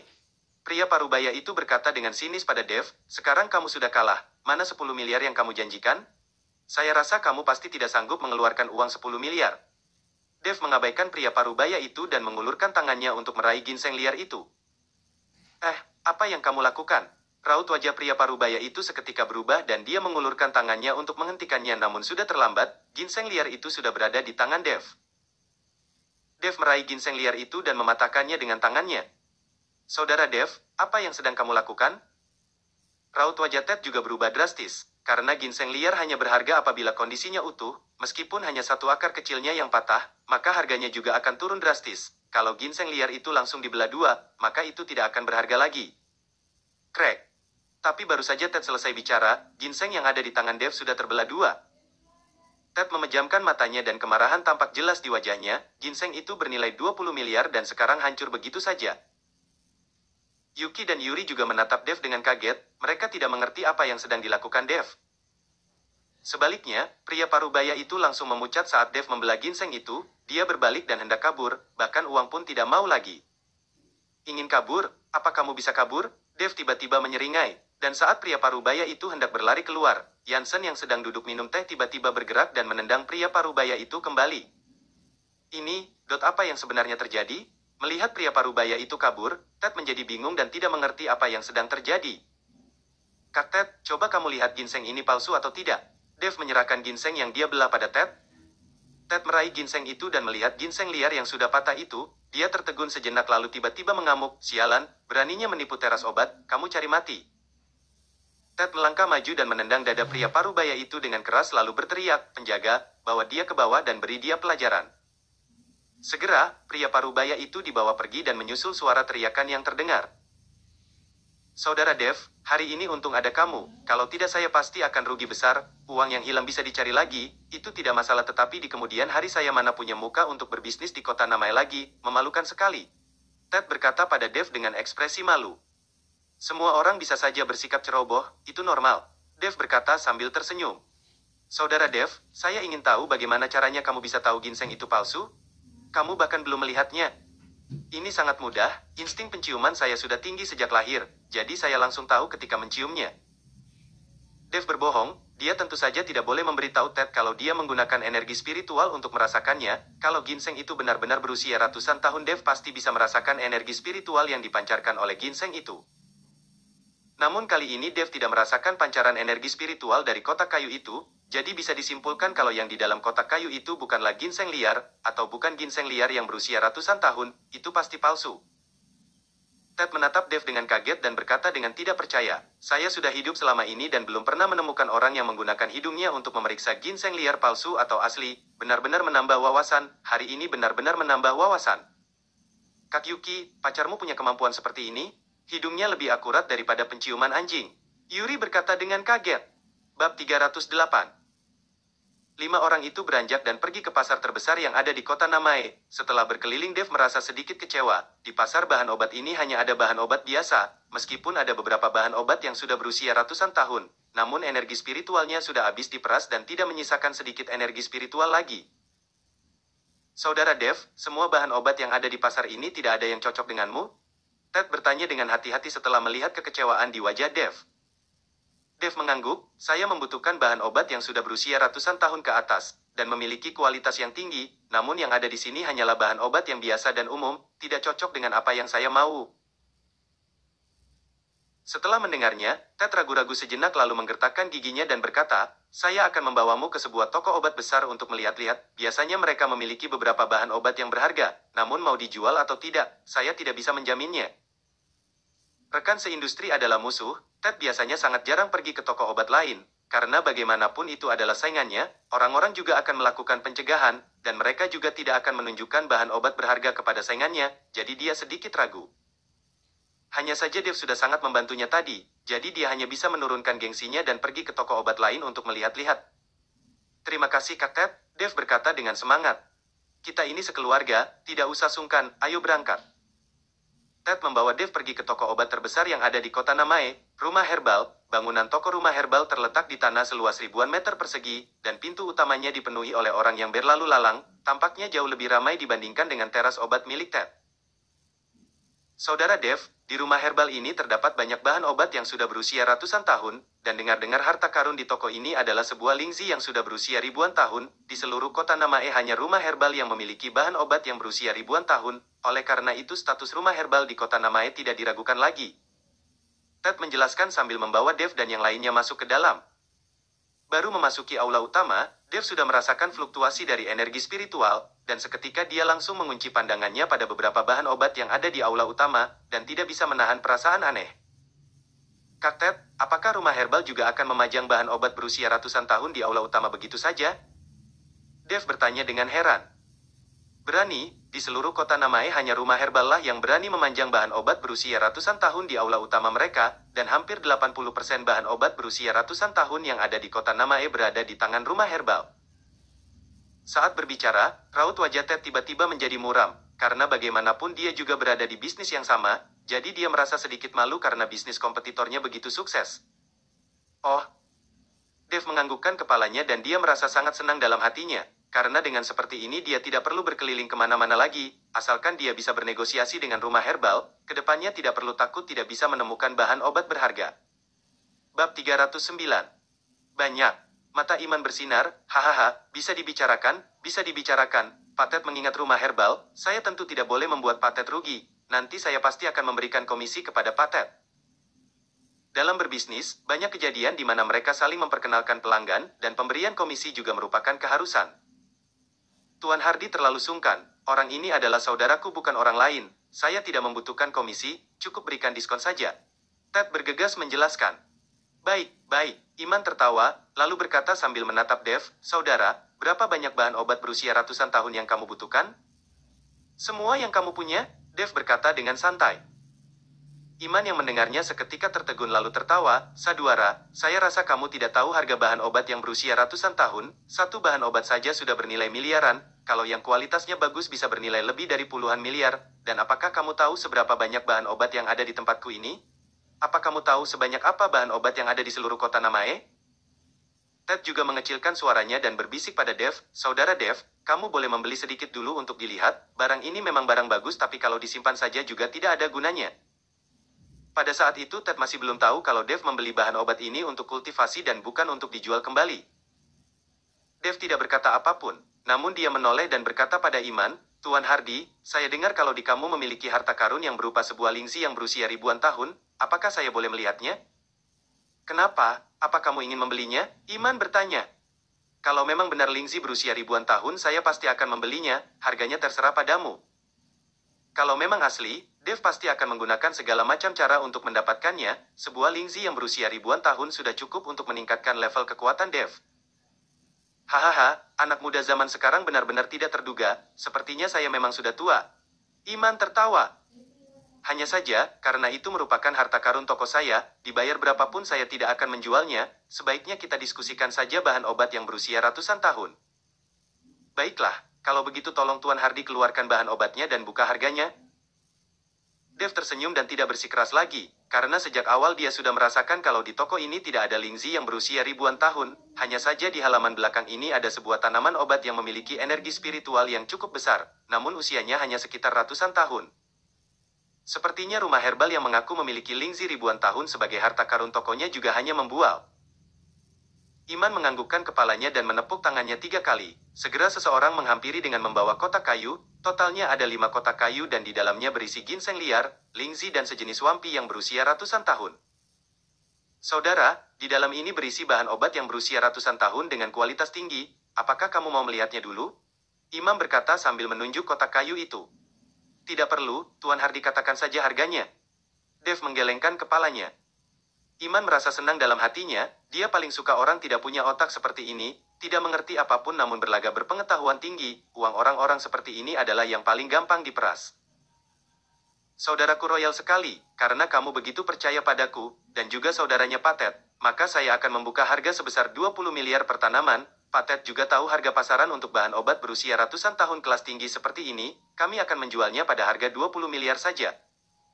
Pria parubaya itu berkata dengan sinis pada Dev, sekarang kamu sudah kalah, mana 10 miliar yang kamu janjikan? Saya rasa kamu pasti tidak sanggup mengeluarkan uang 10 miliar. Dev mengabaikan pria parubaya itu dan mengulurkan tangannya untuk meraih ginseng liar itu. Apa yang kamu lakukan? Raut wajah pria parubaya itu seketika berubah dan dia mengulurkan tangannya untuk menghentikannya namun sudah terlambat, ginseng liar itu sudah berada di tangan Dev. Dev meraih ginseng liar itu dan mematahkannya dengan tangannya. Saudara Dev, apa yang sedang kamu lakukan? Raut wajah Ted juga berubah drastis, karena ginseng liar hanya berharga apabila kondisinya utuh, meskipun hanya satu akar kecilnya yang patah, maka harganya juga akan turun drastis. Kalau ginseng liar itu langsung dibelah dua, maka itu tidak akan berharga lagi. Crack. Tapi baru saja Ted selesai bicara, ginseng yang ada di tangan Dev sudah terbelah dua. Ted memejamkan matanya dan kemarahan tampak jelas di wajahnya. Ginseng itu bernilai 20 miliar dan sekarang hancur begitu saja. Yuki dan Yuri juga menatap Dev dengan kaget. Mereka tidak mengerti apa yang sedang dilakukan Dev. Sebaliknya, pria parubaya itu langsung memucat saat Dev membelah ginseng itu. Dia berbalik dan hendak kabur, bahkan uang pun tidak mau lagi. Ingin kabur? Apa kamu bisa kabur? Dev tiba-tiba menyeringai. Dan saat pria parubaya itu hendak berlari keluar, Jansen yang sedang duduk minum teh tiba-tiba bergerak dan menendang pria parubaya itu kembali. Apa yang sebenarnya terjadi? Melihat pria parubaya itu kabur, Ted menjadi bingung dan tidak mengerti apa yang sedang terjadi. Kak Ted, coba kamu lihat ginseng ini palsu atau tidak? Dev menyerahkan ginseng yang dia belah pada Ted. Ted meraih ginseng itu dan melihat ginseng liar yang sudah patah itu, dia tertegun sejenak lalu tiba-tiba mengamuk, sialan, beraninya menipu teras obat, kamu cari mati. Ted melangkah maju dan menendang dada pria parubaya itu dengan keras lalu berteriak, penjaga, bawa dia ke bawah dan beri dia pelajaran. Segera, pria parubaya itu dibawa pergi dan menyusul suara teriakan yang terdengar. Saudara Dev, hari ini untung ada kamu, kalau tidak saya pasti akan rugi besar, uang yang hilang bisa dicari lagi, itu tidak masalah tetapi di kemudian hari saya mana punya muka untuk berbisnis di kota Namai lagi, memalukan sekali. Ted berkata pada Dev dengan ekspresi malu. Semua orang bisa saja bersikap ceroboh, itu normal. Dev berkata sambil tersenyum. Saudara Dev, saya ingin tahu bagaimana caranya kamu bisa tahu ginseng itu palsu? Kamu bahkan belum melihatnya. Ini sangat mudah, insting penciuman saya sudah tinggi sejak lahir, jadi saya langsung tahu ketika menciumnya. Dev berbohong, dia tentu saja tidak boleh memberitahu Ted kalau dia menggunakan energi spiritual untuk merasakannya. Kalau ginseng itu benar-benar berusia ratusan tahun, Dev pasti bisa merasakan energi spiritual yang dipancarkan oleh ginseng itu. Namun kali ini Dev tidak merasakan pancaran energi spiritual dari kotak kayu itu, jadi bisa disimpulkan kalau yang di dalam kotak kayu itu bukanlah ginseng liar, atau bukan ginseng liar yang berusia ratusan tahun, itu pasti palsu. Ted menatap Dev dengan kaget dan berkata dengan tidak percaya, saya sudah hidup selama ini dan belum pernah menemukan orang yang menggunakan hidungnya untuk memeriksa ginseng liar palsu atau asli, benar-benar menambah wawasan, hari ini benar-benar menambah wawasan. Kak Yuki, pacarmu punya kemampuan seperti ini? Hidungnya lebih akurat daripada penciuman anjing. Yuri berkata dengan kaget. Bab 308. 5 orang itu beranjak dan pergi ke pasar terbesar yang ada di kota Namae. Setelah berkeliling Dev merasa sedikit kecewa. Di pasar bahan obat ini hanya ada bahan obat biasa. Meskipun ada beberapa bahan obat yang sudah berusia ratusan tahun. Namun energi spiritualnya sudah habis diperas dan tidak menyisakan sedikit energi spiritual lagi. Saudara Dev, semua bahan obat yang ada di pasar ini tidak ada yang cocok denganmu? Ted bertanya dengan hati-hati setelah melihat kekecewaan di wajah Dev. Dev mengangguk, saya membutuhkan bahan obat yang sudah berusia ratusan tahun ke atas, dan memiliki kualitas yang tinggi, namun yang ada di sini hanyalah bahan obat yang biasa dan umum, tidak cocok dengan apa yang saya mau. Setelah mendengarnya, Ted ragu-ragu sejenak lalu menggertakkan giginya dan berkata, saya akan membawamu ke sebuah toko obat besar untuk melihat-lihat, biasanya mereka memiliki beberapa bahan obat yang berharga, namun mau dijual atau tidak, saya tidak bisa menjaminnya. Rekan seindustri adalah musuh, Ted biasanya sangat jarang pergi ke toko obat lain, karena bagaimanapun itu adalah saingannya, orang-orang juga akan melakukan pencegahan, dan mereka juga tidak akan menunjukkan bahan obat berharga kepada saingannya, jadi dia sedikit ragu. Hanya saja Dev sudah sangat membantunya tadi, jadi dia hanya bisa menurunkan gengsinya dan pergi ke toko obat lain untuk melihat-lihat. Terima kasih Kak Ted, Dev berkata dengan semangat. Kita ini sekeluarga, tidak usah sungkan, ayo berangkat. Ted membawa Dev pergi ke toko obat terbesar yang ada di kota Namae, rumah herbal. Bangunan toko rumah herbal terletak di tanah seluas ribuan meter persegi, dan pintu utamanya dipenuhi oleh orang yang berlalu lalang, tampaknya jauh lebih ramai dibandingkan dengan teras obat milik Ted. Saudara Dev, di rumah herbal ini terdapat banyak bahan obat yang sudah berusia ratusan tahun, dan dengar-dengar harta karun di toko ini adalah sebuah lingzi yang sudah berusia ribuan tahun. Di seluruh kota Namae hanya rumah herbal yang memiliki bahan obat yang berusia ribuan tahun, oleh karena itu status rumah herbal di kota Namae tidak diragukan lagi. Ted menjelaskan sambil membawa Dev dan yang lainnya masuk ke dalam. Baru memasuki aula utama, Dev sudah merasakan fluktuasi dari energi spiritual, dan seketika dia langsung mengunci pandangannya pada beberapa bahan obat yang ada di aula utama, dan tidak bisa menahan perasaan aneh. Kak Ted, apakah rumah herbal juga akan memajang bahan obat berusia ratusan tahun di aula utama begitu saja? Dev bertanya dengan heran. Berani, di seluruh kota Namae hanya rumah herbal lah yang berani memanjang bahan obat berusia ratusan tahun di aula utama mereka, dan hampir 80% bahan obat berusia ratusan tahun yang ada di kota Namae berada di tangan rumah herbal. Saat berbicara, raut wajah Ted tiba-tiba menjadi muram, karena bagaimanapun dia juga berada di bisnis yang sama, jadi dia merasa sedikit malu karena bisnis kompetitornya begitu sukses. Oh, Dev menganggukkan kepalanya dan dia merasa sangat senang dalam hatinya. Karena dengan seperti ini dia tidak perlu berkeliling kemana-mana lagi, asalkan dia bisa bernegosiasi dengan rumah herbal, kedepannya tidak perlu takut tidak bisa menemukan bahan obat berharga. Bab 309. Banyak. Mata Iman bersinar, hahaha, bisa dibicarakan, Pak Ted mengingat rumah herbal, saya tentu tidak boleh membuat Pak Ted rugi, nanti saya pasti akan memberikan komisi kepada Pak Ted. Dalam berbisnis, banyak kejadian di mana mereka saling memperkenalkan pelanggan, dan pemberian komisi juga merupakan keharusan. Tuan Hardy terlalu sungkan, orang ini adalah saudaraku bukan orang lain, saya tidak membutuhkan komisi, cukup berikan diskon saja. Ted bergegas menjelaskan. Baik, Iman tertawa, lalu berkata sambil menatap Dev, saudara, berapa banyak bahan obat berusia ratusan tahun yang kamu butuhkan? Semua yang kamu punya, Dev berkata dengan santai. Iman yang mendengarnya seketika tertegun lalu tertawa, Saudara, saya rasa kamu tidak tahu harga bahan obat yang berusia ratusan tahun, satu bahan obat saja sudah bernilai miliaran, kalau yang kualitasnya bagus bisa bernilai lebih dari puluhan miliar, dan apakah kamu tahu seberapa banyak bahan obat yang ada di tempatku ini? Apa kamu tahu sebanyak apa bahan obat yang ada di seluruh kota Namae? Ted juga mengecilkan suaranya dan berbisik pada Dev, Saudara Dev, kamu boleh membeli sedikit dulu untuk dilihat, barang ini memang barang bagus tapi kalau disimpan saja juga tidak ada gunanya. Pada saat itu Ted masih belum tahu kalau Dev membeli bahan obat ini untuk kultivasi dan bukan untuk dijual kembali. Dev tidak berkata apapun, namun dia menoleh dan berkata pada Iman, Tuan Hardy, saya dengar kalau di kamu memiliki harta karun yang berupa sebuah lingzi yang berusia ribuan tahun, apakah saya boleh melihatnya? Kenapa? Apa kamu ingin membelinya? Iman bertanya. Kalau memang benar lingzi berusia ribuan tahun, saya pasti akan membelinya, harganya terserah padamu. Kalau memang asli, Dev pasti akan menggunakan segala macam cara untuk mendapatkannya, sebuah lingzi yang berusia ribuan tahun sudah cukup untuk meningkatkan level kekuatan Dev. Hahaha, anak muda zaman sekarang benar-benar tidak terduga, sepertinya saya memang sudah tua. Iman tertawa. Hanya saja, karena itu merupakan harta karun toko saya, dibayar berapapun saya tidak akan menjualnya, sebaiknya kita diskusikan saja bahan obat yang berusia ratusan tahun. Baiklah, kalau begitu tolong Tuan Hardy keluarkan bahan obatnya dan buka harganya. Dev tersenyum dan tidak bersikeras lagi, karena sejak awal dia sudah merasakan kalau di toko ini tidak ada lingzi yang berusia ribuan tahun, hanya saja di halaman belakang ini ada sebuah tanaman obat yang memiliki energi spiritual yang cukup besar, namun usianya hanya sekitar ratusan tahun. Sepertinya rumah herbal yang mengaku memiliki lingzi ribuan tahun sebagai harta karun tokonya juga hanya membual. Iman menganggukkan kepalanya dan menepuk tangannya 3 kali. Segera seseorang menghampiri dengan membawa kotak kayu, totalnya ada 5 kotak kayu dan di dalamnya berisi ginseng liar, lingzi dan sejenis wampi yang berusia ratusan tahun. Saudara, di dalam ini berisi bahan obat yang berusia ratusan tahun dengan kualitas tinggi, apakah kamu mau melihatnya dulu? Imam berkata sambil menunjuk kotak kayu itu. Tidak perlu, Tuan Hardy katakan saja harganya. Dev menggelengkan kepalanya. Iman merasa senang dalam hatinya, dia paling suka orang tidak punya otak seperti ini, tidak mengerti apapun namun berlagak berpengetahuan tinggi, uang orang-orang seperti ini adalah yang paling gampang diperas. Saudaraku royal sekali, karena kamu begitu percaya padaku, dan juga saudaranya Pak Ted, maka saya akan membuka harga sebesar 20 miliar per tanaman. Pak Ted juga tahu harga pasaran untuk bahan obat berusia ratusan tahun kelas tinggi seperti ini, kami akan menjualnya pada harga 20 miliar saja.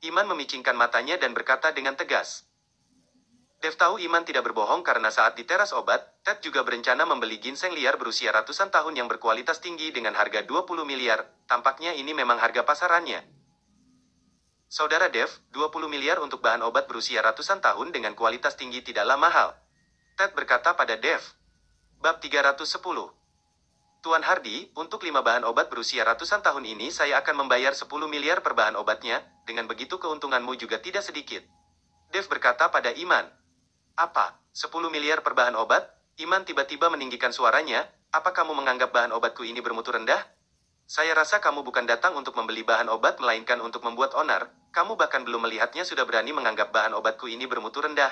Iman memicingkan matanya dan berkata dengan tegas. Dev tahu Iman tidak berbohong karena saat di teras obat, Ted juga berencana membeli ginseng liar berusia ratusan tahun yang berkualitas tinggi dengan harga 20 miliar, tampaknya ini memang harga pasarannya. Saudara Dev, 20 miliar untuk bahan obat berusia ratusan tahun dengan kualitas tinggi tidaklah mahal. Ted berkata pada Dev. Bab 310. Tuan Hardy, untuk 5 bahan obat berusia ratusan tahun ini saya akan membayar 10 miliar per bahan obatnya, dengan begitu keuntunganmu juga tidak sedikit. Dev berkata pada Iman. Apa? 10 miliar per bahan obat? Iman tiba-tiba meninggikan suaranya, apa kamu menganggap bahan obatku ini bermutu rendah? Saya rasa kamu bukan datang untuk membeli bahan obat melainkan untuk membuat onar. Kamu bahkan belum melihatnya sudah berani menganggap bahan obatku ini bermutu rendah.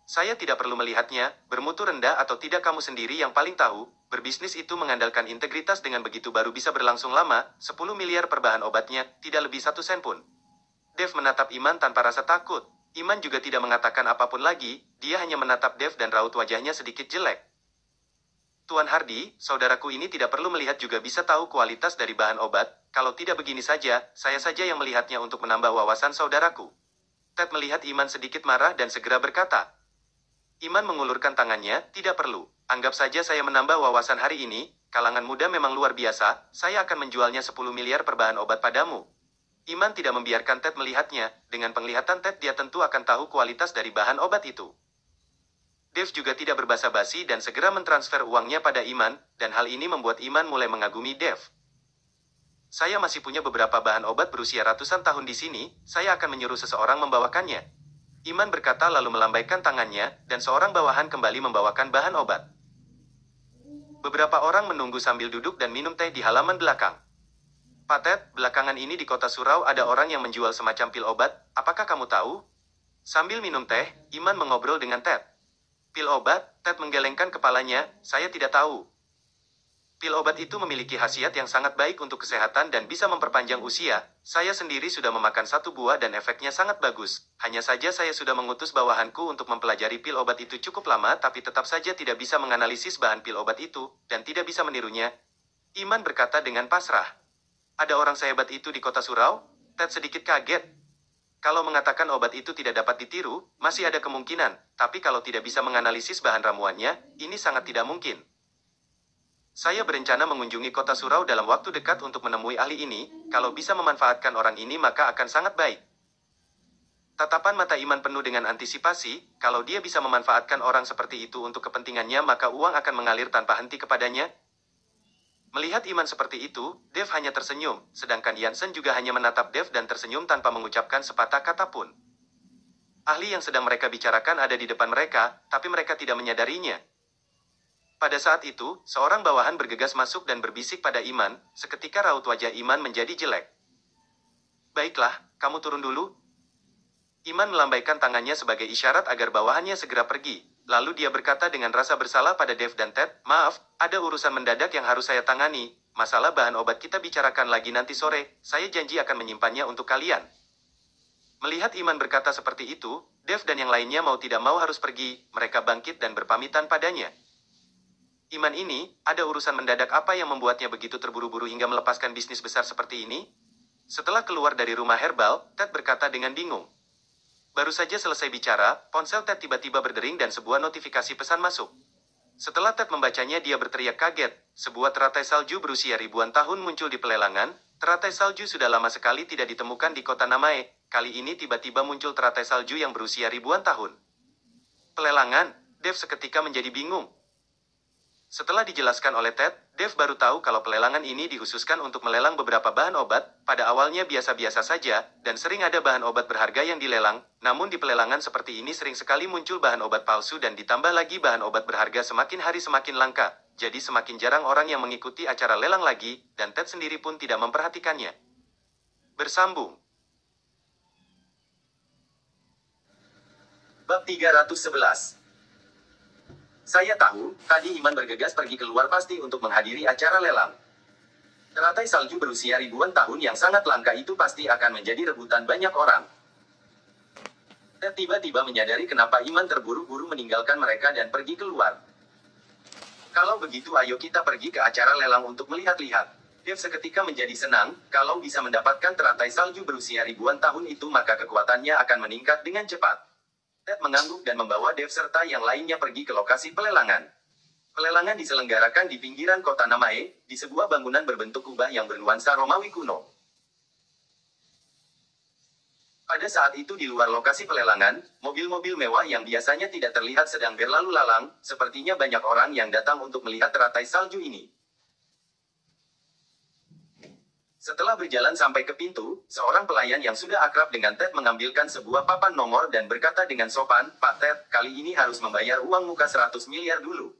Saya tidak perlu melihatnya, bermutu rendah atau tidak kamu sendiri yang paling tahu, berbisnis itu mengandalkan integritas dengan begitu baru bisa berlangsung lama, 10 miliar per bahan obatnya, tidak lebih 1 sen pun. Dev menatap Iman tanpa rasa takut. Iman juga tidak mengatakan apapun lagi, dia hanya menatap Dev dan raut wajahnya sedikit jelek. Tuan Hardy, saudaraku ini tidak perlu melihat juga bisa tahu kualitas dari bahan obat, kalau tidak begini saja, saya saja yang melihatnya untuk menambah wawasan saudaraku. Ted melihat Iman sedikit marah dan segera berkata. Iman mengulurkan tangannya, tidak perlu. Anggap saja saya menambah wawasan hari ini, kalangan muda memang luar biasa, saya akan menjualnya 10 miliar per bahan obat padamu. Iman tidak membiarkan Ted melihatnya, dengan penglihatan Ted dia tentu akan tahu kualitas dari bahan obat itu. Dev juga tidak berbasa-basi dan segera mentransfer uangnya pada Iman, dan hal ini membuat Iman mulai mengagumi Dev. Saya masih punya beberapa bahan obat berusia ratusan tahun di sini, saya akan menyuruh seseorang membawakannya. Iman berkata lalu melambaikan tangannya, dan seorang bawahan kembali membawakan bahan obat. Beberapa orang menunggu sambil duduk dan minum teh di halaman belakang. Pak Ted, belakangan ini di kota Surau ada orang yang menjual semacam pil obat, apakah kamu tahu? Sambil minum teh, Iman mengobrol dengan Ted. Pil obat, Ted menggelengkan kepalanya, saya tidak tahu. Pil obat itu memiliki khasiat yang sangat baik untuk kesehatan dan bisa memperpanjang usia. Saya sendiri sudah memakan 1 buah dan efeknya sangat bagus. Hanya saja saya sudah mengutus bawahanku untuk mempelajari pil obat itu cukup lama tapi tetap saja tidak bisa menganalisis bahan pil obat itu, dan tidak bisa menirunya. Iman berkata dengan pasrah. Ada orang sehebat itu di kota Surau? Ted sedikit kaget. Kalau mengatakan obat itu tidak dapat ditiru, masih ada kemungkinan. Tapi kalau tidak bisa menganalisis bahan ramuannya, ini sangat tidak mungkin. Saya berencana mengunjungi kota Surau dalam waktu dekat untuk menemui ahli ini, kalau bisa memanfaatkan orang ini maka akan sangat baik. Tatapan mata Iman penuh dengan antisipasi, kalau dia bisa memanfaatkan orang seperti itu untuk kepentingannya maka uang akan mengalir tanpa henti kepadanya. Melihat Iman seperti itu, Dev hanya tersenyum, sedangkan Jansen juga hanya menatap Dev dan tersenyum tanpa mengucapkan sepatah kata pun. Ahli yang sedang mereka bicarakan ada di depan mereka, tapi mereka tidak menyadarinya. Pada saat itu, seorang bawahan bergegas masuk dan berbisik pada Iman, seketika raut wajah Iman menjadi jelek. Baiklah, kamu turun dulu. Iman melambaikan tangannya sebagai isyarat agar bawahannya segera pergi. Lalu dia berkata dengan rasa bersalah pada Dev dan Ted, maaf, ada urusan mendadak yang harus saya tangani. Masalah bahan obat kita bicarakan lagi nanti sore, saya janji akan menyimpannya untuk kalian. Melihat Iman berkata seperti itu, Dev dan yang lainnya mau tidak mau harus pergi, mereka bangkit dan berpamitan padanya. Iman ini, ada urusan mendadak apa yang membuatnya begitu terburu-buru hingga melepaskan bisnis besar seperti ini? Setelah keluar dari rumah herbal, Ted berkata dengan bingung. Baru saja selesai bicara, ponsel Ted tiba-tiba berdering dan sebuah notifikasi pesan masuk. Setelah Ted membacanya dia berteriak kaget, sebuah teratai salju berusia ribuan tahun muncul di pelelangan, teratai salju sudah lama sekali tidak ditemukan di kota Namae, kali ini tiba-tiba muncul teratai salju yang berusia ribuan tahun. Pelelangan, Dev seketika menjadi bingung. Setelah dijelaskan oleh Ted, Dev baru tahu kalau pelelangan ini dikhususkan untuk melelang beberapa bahan obat, pada awalnya biasa-biasa saja, dan sering ada bahan obat berharga yang dilelang, namun di pelelangan seperti ini sering sekali muncul bahan obat palsu dan ditambah lagi bahan obat berharga semakin hari semakin langka, jadi semakin jarang orang yang mengikuti acara lelang lagi, dan Ted sendiri pun tidak memperhatikannya. Bersambung. Bab 311. Saya tahu, tadi Iman bergegas pergi keluar pasti untuk menghadiri acara lelang. Teratai salju berusia ribuan tahun yang sangat langka itu pasti akan menjadi rebutan banyak orang. Dan tiba-tiba menyadari kenapa Iman terburu-buru meninggalkan mereka dan pergi keluar. Kalau begitu ayo kita pergi ke acara lelang untuk melihat-lihat. Dev seketika menjadi senang, kalau bisa mendapatkan teratai salju berusia ribuan tahun itu maka kekuatannya akan meningkat dengan cepat. Ted mengangguk dan membawa Dev serta yang lainnya pergi ke lokasi pelelangan. Pelelangan diselenggarakan di pinggiran kota Namae, di sebuah bangunan berbentuk kubah yang bernuansa Romawi kuno. Pada saat itu di luar lokasi pelelangan, mobil-mobil mewah yang biasanya tidak terlihat sedang berlalu lalang, sepertinya banyak orang yang datang untuk melihat teratai salju ini. Setelah berjalan sampai ke pintu, seorang pelayan yang sudah akrab dengan Ted mengambilkan sebuah papan nomor dan berkata dengan sopan, Pak Ted, kali ini harus membayar uang muka 100 miliar dulu.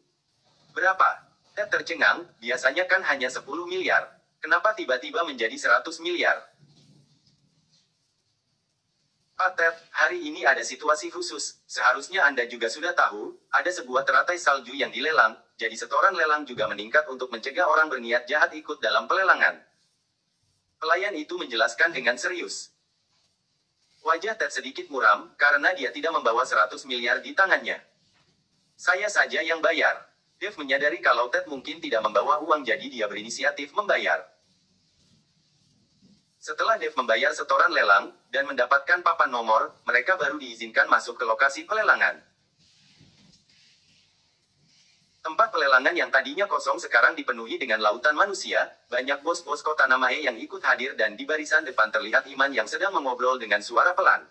Berapa? Ted tercengang, biasanya kan hanya 10 miliar. Kenapa tiba-tiba menjadi 100 miliar? Pak Ted, hari ini ada situasi khusus. Seharusnya Anda juga sudah tahu, ada sebuah teratai salju yang dilelang, jadi setoran lelang juga meningkat untuk mencegah orang berniat jahat ikut dalam pelelangan. Pelayan itu menjelaskan dengan serius. Wajah Ted sedikit muram, karena dia tidak membawa 100 miliar di tangannya. Saya saja yang bayar. Dave menyadari kalau Ted mungkin tidak membawa uang, jadi dia berinisiatif membayar. Setelah Dave membayar setoran lelang, dan mendapatkan papan nomor, mereka baru diizinkan masuk ke lokasi pelelangan. Tempat pelelangan yang tadinya kosong sekarang dipenuhi dengan lautan manusia, banyak bos-bos kota Namae yang ikut hadir dan di barisan depan terlihat Iman yang sedang mengobrol dengan suara pelan.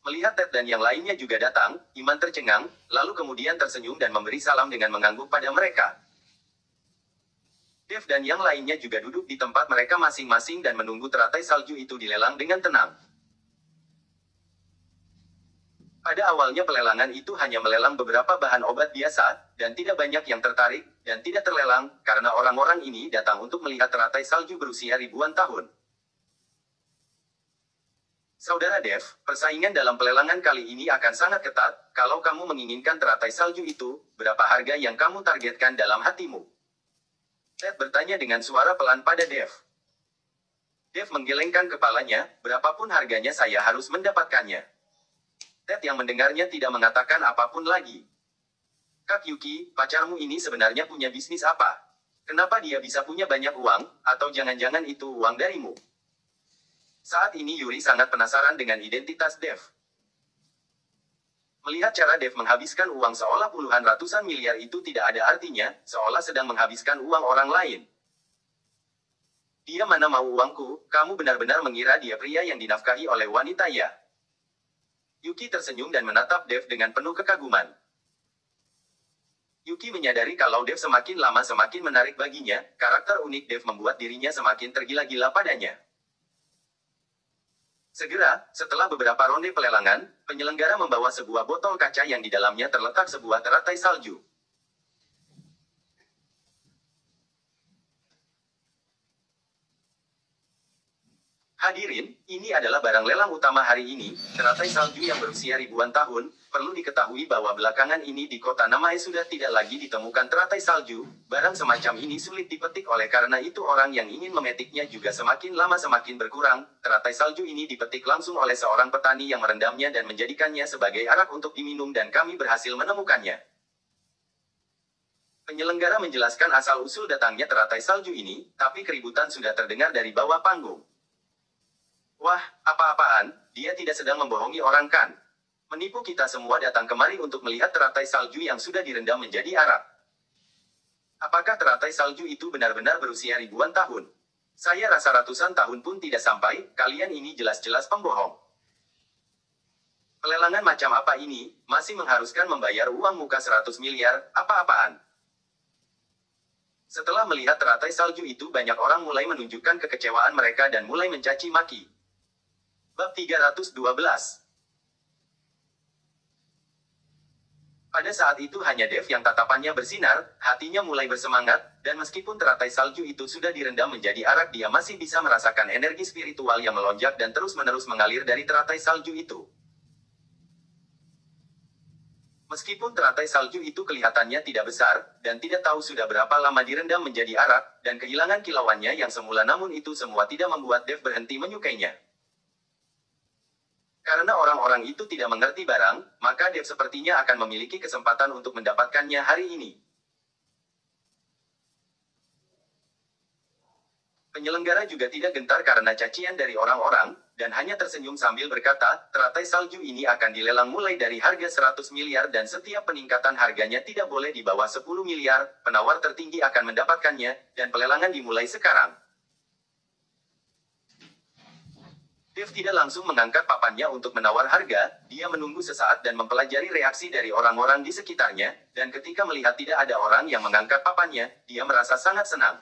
Melihat Ted dan yang lainnya juga datang, Iman tercengang, lalu kemudian tersenyum dan memberi salam dengan mengangguk pada mereka. Dave dan yang lainnya juga duduk di tempat mereka masing-masing dan menunggu teratai salju itu dilelang dengan tenang. Pada awalnya pelelangan itu hanya melelang beberapa bahan obat biasa, dan tidak banyak yang tertarik, dan tidak terlelang, karena orang-orang ini datang untuk melihat teratai salju berusia ribuan tahun. Saudara Dave, persaingan dalam pelelangan kali ini akan sangat ketat. Kalau kamu menginginkan teratai salju itu, berapa harga yang kamu targetkan dalam hatimu? Ted bertanya dengan suara pelan pada Dave. Dave menggelengkan kepalanya, berapapun harganya saya harus mendapatkannya. Ted yang mendengarnya tidak mengatakan apapun lagi. Kak Yuki, pacarmu ini sebenarnya punya bisnis apa? Kenapa dia bisa punya banyak uang, atau jangan-jangan itu uang darimu? Saat ini Yuri sangat penasaran dengan identitas Dave. Melihat cara Dave menghabiskan uang seolah puluhan ratusan miliar itu tidak ada artinya, seolah sedang menghabiskan uang orang lain. Dia mana mau uangku, kamu benar-benar mengira dia pria yang dinafkahi oleh wanita ya? Yuki tersenyum dan menatap Dave dengan penuh kekaguman. Yuki menyadari kalau Dave semakin lama semakin menarik baginya, karakter unik Dave membuat dirinya semakin tergila-gila padanya. Segera, setelah beberapa ronde pelelangan, penyelenggara membawa sebuah botol kaca yang di dalamnya terletak sebuah teratai salju. Hadirin, ini adalah barang lelang utama hari ini, teratai salju yang berusia ribuan tahun. Perlu diketahui bahwa belakangan ini di kota Namae sudah tidak lagi ditemukan teratai salju. Barang semacam ini sulit dipetik, oleh karena itu orang yang ingin memetiknya juga semakin lama semakin berkurang. Teratai salju ini dipetik langsung oleh seorang petani yang merendamnya dan menjadikannya sebagai arak untuk diminum, dan kami berhasil menemukannya. Penyelenggara menjelaskan asal-usul datangnya teratai salju ini, tapi keributan sudah terdengar dari bawah panggung. Wah, apa-apaan, dia tidak sedang membohongi orang kan? Menipu kita semua datang kemari untuk melihat teratai salju yang sudah direndam menjadi arak. Apakah teratai salju itu benar-benar berusia ribuan tahun? Saya rasa ratusan tahun pun tidak sampai, kalian ini jelas-jelas pembohong. Pelelangan macam apa ini, masih mengharuskan membayar uang muka 100 miliar, apa-apaan? Setelah melihat teratai salju itu, banyak orang mulai menunjukkan kekecewaan mereka dan mulai mencaci maki. Bab 312. Pada saat itu hanya Dave yang tatapannya bersinar, hatinya mulai bersemangat, dan meskipun teratai salju itu sudah direndam menjadi arak, dia masih bisa merasakan energi spiritual yang melonjak dan terus-menerus mengalir dari teratai salju itu. Meskipun teratai salju itu kelihatannya tidak besar, dan tidak tahu sudah berapa lama direndam menjadi arak, dan kehilangan kilauannya yang semula, namun itu semua tidak membuat Dave berhenti menyukainya. Karena orang-orang itu tidak mengerti barang, maka Dave sepertinya akan memiliki kesempatan untuk mendapatkannya hari ini. Penyelenggara juga tidak gentar karena cacian dari orang-orang, dan hanya tersenyum sambil berkata, teratai salju ini akan dilelang mulai dari harga 100 miliar dan setiap peningkatan harganya tidak boleh di bawah 10 miliar, penawar tertinggi akan mendapatkannya, dan pelelangan dimulai sekarang. Dave tidak langsung mengangkat papannya untuk menawar harga, dia menunggu sesaat dan mempelajari reaksi dari orang-orang di sekitarnya, dan ketika melihat tidak ada orang yang mengangkat papannya, dia merasa sangat senang.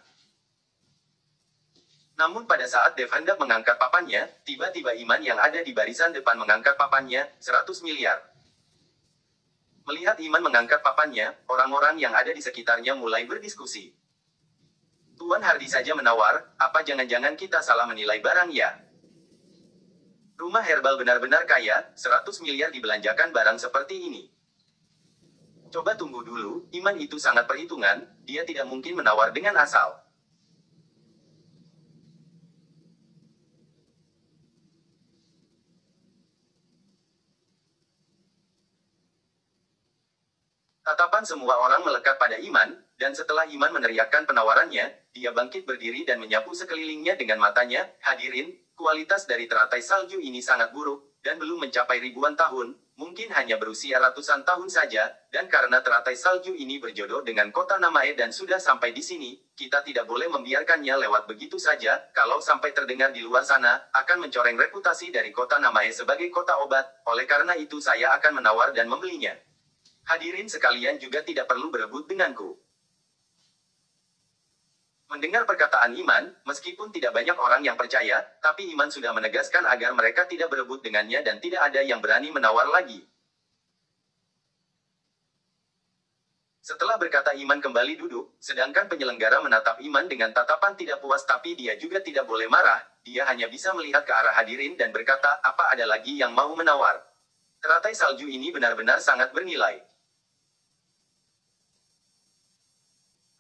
Namun pada saat Dave hendak mengangkat papannya, tiba-tiba Iman yang ada di barisan depan mengangkat papannya, 100 miliar. Melihat Iman mengangkat papannya, orang-orang yang ada di sekitarnya mulai berdiskusi. Tuan Hardy saja menawar, apa jangan-jangan kita salah menilai barang ya? Rumah herbal benar-benar kaya, 100 miliar dibelanjakan barang seperti ini. Coba tunggu dulu, Iman itu sangat perhitungan, dia tidak mungkin menawar dengan asal. Tatapan semua orang melekat pada Iman, dan setelah Iman meneriakkan penawarannya, dia bangkit berdiri dan menyapu sekelilingnya dengan matanya. Hadirin, kualitas dari teratai salju ini sangat buruk, dan belum mencapai ribuan tahun, mungkin hanya berusia ratusan tahun saja, dan karena teratai salju ini berjodoh dengan kota Namae dan sudah sampai di sini, kita tidak boleh membiarkannya lewat begitu saja. Kalau sampai terdengar di luar sana, akan mencoreng reputasi dari kota Namae sebagai kota obat. Oleh karena itu saya akan menawar dan membelinya. Hadirin sekalian juga tidak perlu berebut denganku. Mendengar perkataan Iman, meskipun tidak banyak orang yang percaya, tapi Iman sudah menegaskan agar mereka tidak berebut dengannya dan tidak ada yang berani menawar lagi. Setelah berkata Iman kembali duduk, sedangkan penyelenggara menatap Iman dengan tatapan tidak puas tapi dia juga tidak boleh marah, dia hanya bisa melihat ke arah hadirin dan berkata, apa ada lagi yang mau menawar? Teratai salju ini benar-benar sangat bernilai.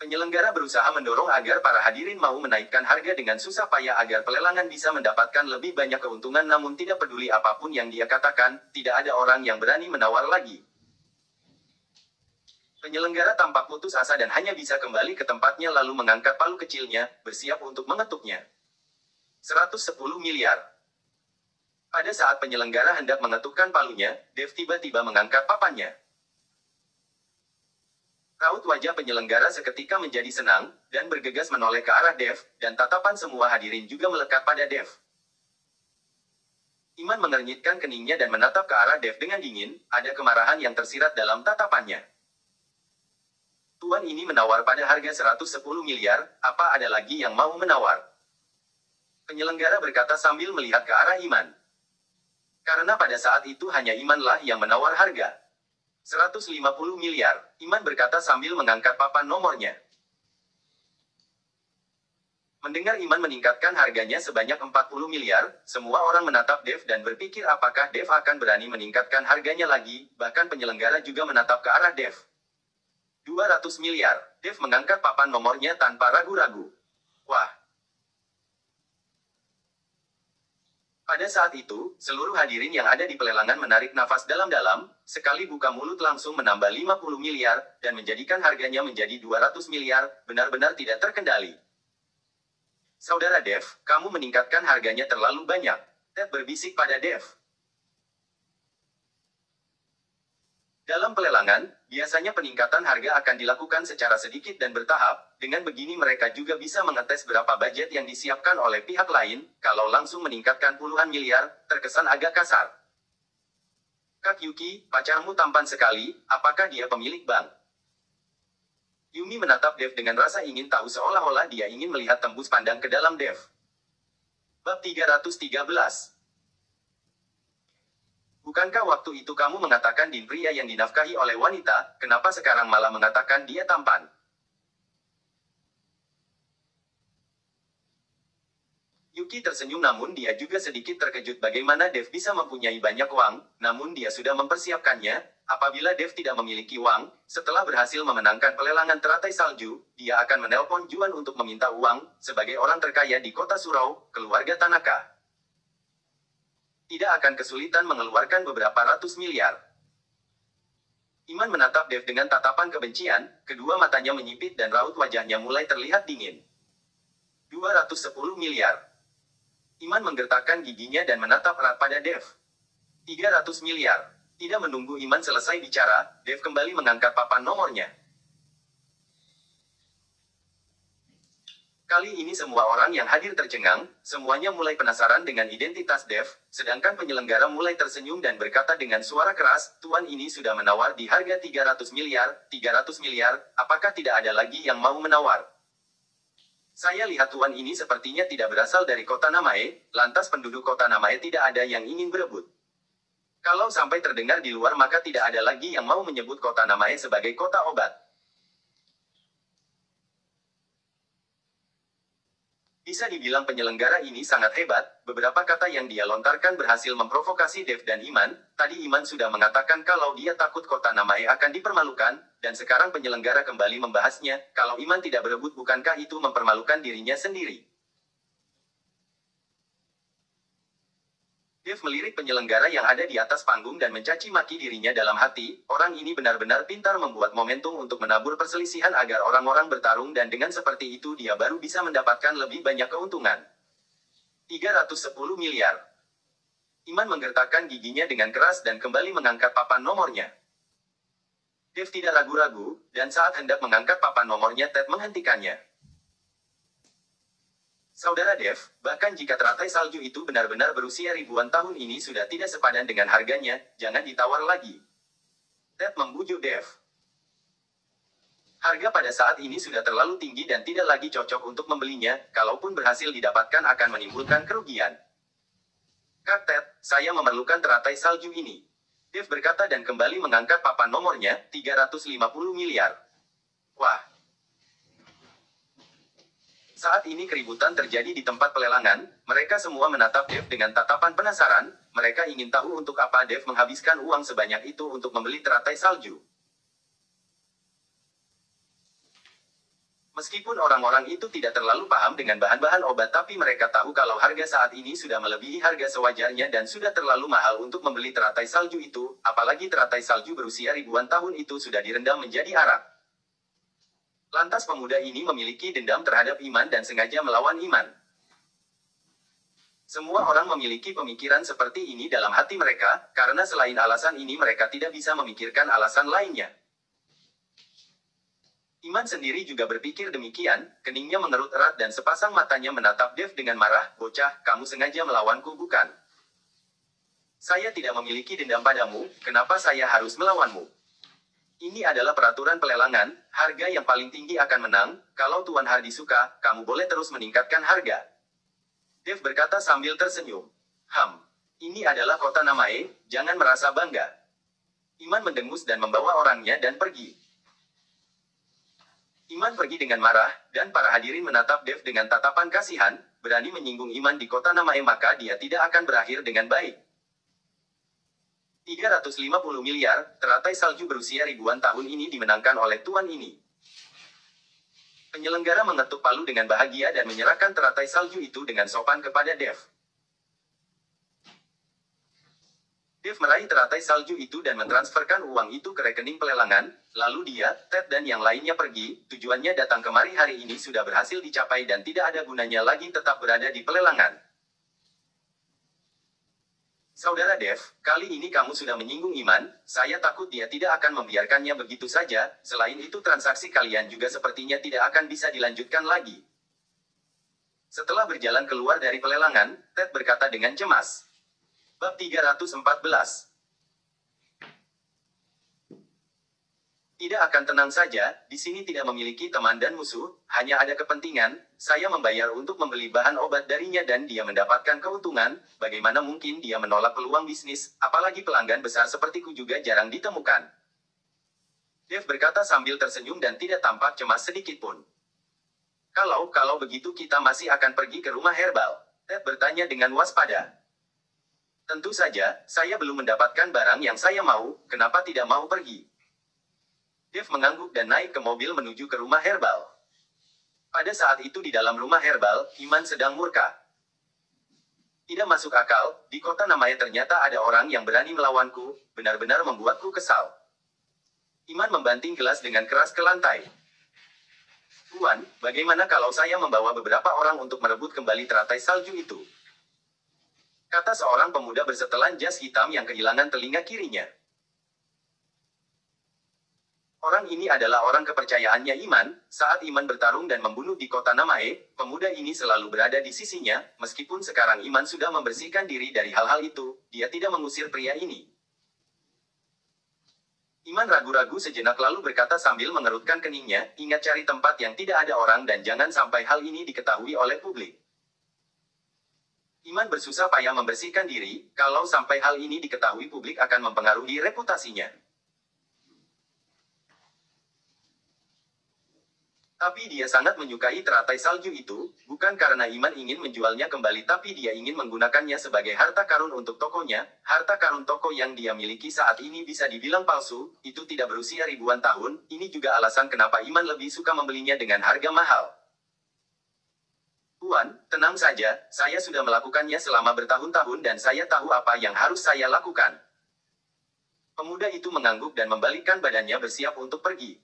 Penyelenggara berusaha mendorong agar para hadirin mau menaikkan harga dengan susah payah agar pelelangan bisa mendapatkan lebih banyak keuntungan, namun tidak peduli apapun yang dia katakan, tidak ada orang yang berani menawar lagi. Penyelenggara tampak putus asa dan hanya bisa kembali ke tempatnya lalu mengangkat palu kecilnya, bersiap untuk mengetuknya. 110 miliar. Pada saat penyelenggara hendak mengetukkan palunya, Dev tiba-tiba mengangkat papannya. Raut wajah penyelenggara seketika menjadi senang, dan bergegas menoleh ke arah Dev, dan tatapan semua hadirin juga melekat pada Dev. Iman mengernyitkan keningnya dan menatap ke arah Dev dengan dingin, ada kemarahan yang tersirat dalam tatapannya. Tuan ini menawar pada harga 110 miliar, apa ada lagi yang mau menawar? Penyelenggara berkata sambil melihat ke arah Iman. Karena pada saat itu hanya Imanlah yang menawar harga 150 miliar, Iman berkata sambil mengangkat papan nomornya. Mendengar Iman meningkatkan harganya sebanyak 40 miliar, semua orang menatap Dev dan berpikir apakah Dev akan berani meningkatkan harganya lagi, bahkan penyelenggara juga menatap ke arah Dev. 200 miliar, Dev mengangkat papan nomornya tanpa ragu-ragu. Wah! Pada saat itu, seluruh hadirin yang ada di pelelangan menarik nafas dalam-dalam, sekali buka mulut langsung menambah 50 miliar, dan menjadikan harganya menjadi 200 miliar, benar-benar tidak terkendali. Saudara Dev, kamu meningkatkan harganya terlalu banyak. Ted berbisik pada Dev. Dalam pelelangan, biasanya peningkatan harga akan dilakukan secara sedikit dan bertahap, dengan begini mereka juga bisa mengetes berapa budget yang disiapkan oleh pihak lain, kalau langsung meningkatkan puluhan miliar, terkesan agak kasar. Kak Yuki, pacarmu tampan sekali, apakah dia pemilik bank? Yumi menatap Dev dengan rasa ingin tahu seolah-olah dia ingin melihat tembus pandang ke dalam Dev. Bab 313. Bukankah waktu itu kamu mengatakan Din pria yang dinafkahi oleh wanita, kenapa sekarang malah mengatakan dia tampan? Yuki tersenyum namun dia juga sedikit terkejut bagaimana Dev bisa mempunyai banyak uang, namun dia sudah mempersiapkannya, apabila Dev tidak memiliki uang, setelah berhasil memenangkan pelelangan teratai salju, dia akan menelpon Juan untuk meminta uang, sebagai orang terkaya di kota Surau, keluarga Tanaka. Tidak akan kesulitan mengeluarkan beberapa ratus miliar. Iman menatap Dev dengan tatapan kebencian, kedua matanya menyipit dan raut wajahnya mulai terlihat dingin. 210 miliar. Iman menggertakkan giginya dan menatap erat pada Dev. 300 miliar. Tidak menunggu Iman selesai bicara, Dev kembali mengangkat papan nomornya. Kali ini semua orang yang hadir tercengang, semuanya mulai penasaran dengan identitas Dev, sedangkan penyelenggara mulai tersenyum dan berkata dengan suara keras, Tuan ini sudah menawar di harga 300 miliar, apakah tidak ada lagi yang mau menawar? Saya lihat Tuan ini sepertinya tidak berasal dari kota Namae, lantas penduduk kota Namae tidak ada yang ingin berebut. Kalau sampai terdengar di luar maka tidak ada lagi yang mau menyebut kota Namae sebagai kota obat. Bisa dibilang penyelenggara ini sangat hebat, beberapa kata yang dia lontarkan berhasil memprovokasi Dev dan Iman. Tadi Iman sudah mengatakan kalau dia takut kota Namae akan dipermalukan, dan sekarang penyelenggara kembali membahasnya, kalau Iman tidak berebut bukankah itu mempermalukan dirinya sendiri. Dev melirik penyelenggara yang ada di atas panggung dan mencaci maki dirinya dalam hati, orang ini benar-benar pintar membuat momentum untuk menabur perselisihan agar orang-orang bertarung dan dengan seperti itu dia baru bisa mendapatkan lebih banyak keuntungan. 310 miliar. Iman menggertakkan giginya dengan keras dan kembali mengangkat papan nomornya. Dev tidak ragu-ragu, dan saat hendak mengangkat papan nomornya Ted menghentikannya. Saudara Dev, bahkan jika teratai salju itu benar-benar berusia ribuan tahun ini sudah tidak sepadan dengan harganya, jangan ditawar lagi. Ted membujuk Dev. Harga pada saat ini sudah terlalu tinggi dan tidak lagi cocok untuk membelinya, kalaupun berhasil didapatkan akan menimbulkan kerugian. Kak Ted, saya memerlukan teratai salju ini. Dev berkata dan kembali mengangkat papan nomornya, 350 miliar. Wah. Saat ini keributan terjadi di tempat pelelangan, mereka semua menatap Dev dengan tatapan penasaran, mereka ingin tahu untuk apa Dev menghabiskan uang sebanyak itu untuk membeli teratai salju. Meskipun orang-orang itu tidak terlalu paham dengan bahan-bahan obat tapi mereka tahu kalau harga saat ini sudah melebihi harga sewajarnya dan sudah terlalu mahal untuk membeli teratai salju itu, apalagi teratai salju berusia ribuan tahun itu sudah direndam menjadi arak. Lantas pemuda ini memiliki dendam terhadap Iman dan sengaja melawan Iman. Semua orang memiliki pemikiran seperti ini dalam hati mereka, karena selain alasan ini mereka tidak bisa memikirkan alasan lainnya. Iman sendiri juga berpikir demikian, keningnya mengerut erat dan sepasang matanya menatap Dev dengan marah, bocah, kamu sengaja melawanku bukan? Saya tidak memiliki dendam padamu, kenapa saya harus melawanmu? Ini adalah peraturan pelelangan, harga yang paling tinggi akan menang, kalau Tuan Hardy suka, kamu boleh terus meningkatkan harga. Dev berkata sambil tersenyum. Ini adalah kota Namae, jangan merasa bangga. Iman mendengus dan membawa orangnya dan pergi. Iman pergi dengan marah, dan para hadirin menatap Dev dengan tatapan kasihan, berani menyinggung Iman di kota Namae maka dia tidak akan berakhir dengan baik. 350 miliar, teratai salju berusia ribuan tahun ini dimenangkan oleh tuan ini. Penyelenggara mengetuk palu dengan bahagia dan menyerahkan teratai salju itu dengan sopan kepada Dev. Dev meraih teratai salju itu dan mentransferkan uang itu ke rekening pelelangan, lalu dia, Ted dan yang lainnya pergi, tujuannya datang kemari hari ini sudah berhasil dicapai dan tidak ada gunanya lagi tetap berada di pelelangan. Saudara Dev, kali ini kamu sudah menyinggung Iman, saya takut dia tidak akan membiarkannya begitu saja, selain itu transaksi kalian juga sepertinya tidak akan bisa dilanjutkan lagi. Setelah berjalan keluar dari pelelangan, Ted berkata dengan cemas. Bab 314. Tidak akan tenang saja, di sini tidak memiliki teman dan musuh, hanya ada kepentingan, saya membayar untuk membeli bahan obat darinya dan dia mendapatkan keuntungan, bagaimana mungkin dia menolak peluang bisnis, apalagi pelanggan besar sepertiku juga jarang ditemukan. Dev berkata sambil tersenyum dan tidak tampak cemas sedikitpun. Kalau begitu kita masih akan pergi ke rumah herbal, Ted bertanya dengan waspada. Tentu saja, saya belum mendapatkan barang yang saya mau, kenapa tidak mau pergi? Dev mengangguk dan naik ke mobil menuju ke rumah herbal. Pada saat itu di dalam rumah herbal, Iman sedang murka. Tidak masuk akal, di kota Namae ternyata ada orang yang berani melawanku, benar-benar membuatku kesal. Iman membanting gelas dengan keras ke lantai. Tuan, bagaimana kalau saya membawa beberapa orang untuk merebut kembali teratai salju itu? Kata seorang pemuda bersetelan jas hitam yang kehilangan telinga kirinya. Orang ini adalah orang kepercayaannya Iman, saat Iman bertarung dan membunuh di kota Namae, pemuda ini selalu berada di sisinya, meskipun sekarang Iman sudah membersihkan diri dari hal-hal itu, dia tidak mengusir pria ini. Iman ragu-ragu sejenak lalu berkata sambil mengerutkan keningnya, ingat cari tempat yang tidak ada orang dan jangan sampai hal ini diketahui oleh publik. Iman bersusah payah membersihkan diri, kalau sampai hal ini diketahui publik akan mempengaruhi reputasinya. Tapi dia sangat menyukai teratai salju itu, bukan karena Iman ingin menjualnya kembali tapi dia ingin menggunakannya sebagai harta karun untuk tokonya. Harta karun toko yang dia miliki saat ini bisa dibilang palsu, itu tidak berusia ribuan tahun. Ini juga alasan kenapa Iman lebih suka membelinya dengan harga mahal. Tuan, tenang saja, saya sudah melakukannya selama bertahun-tahun dan saya tahu apa yang harus saya lakukan. Pemuda itu mengangguk dan membalikkan badannya bersiap untuk pergi.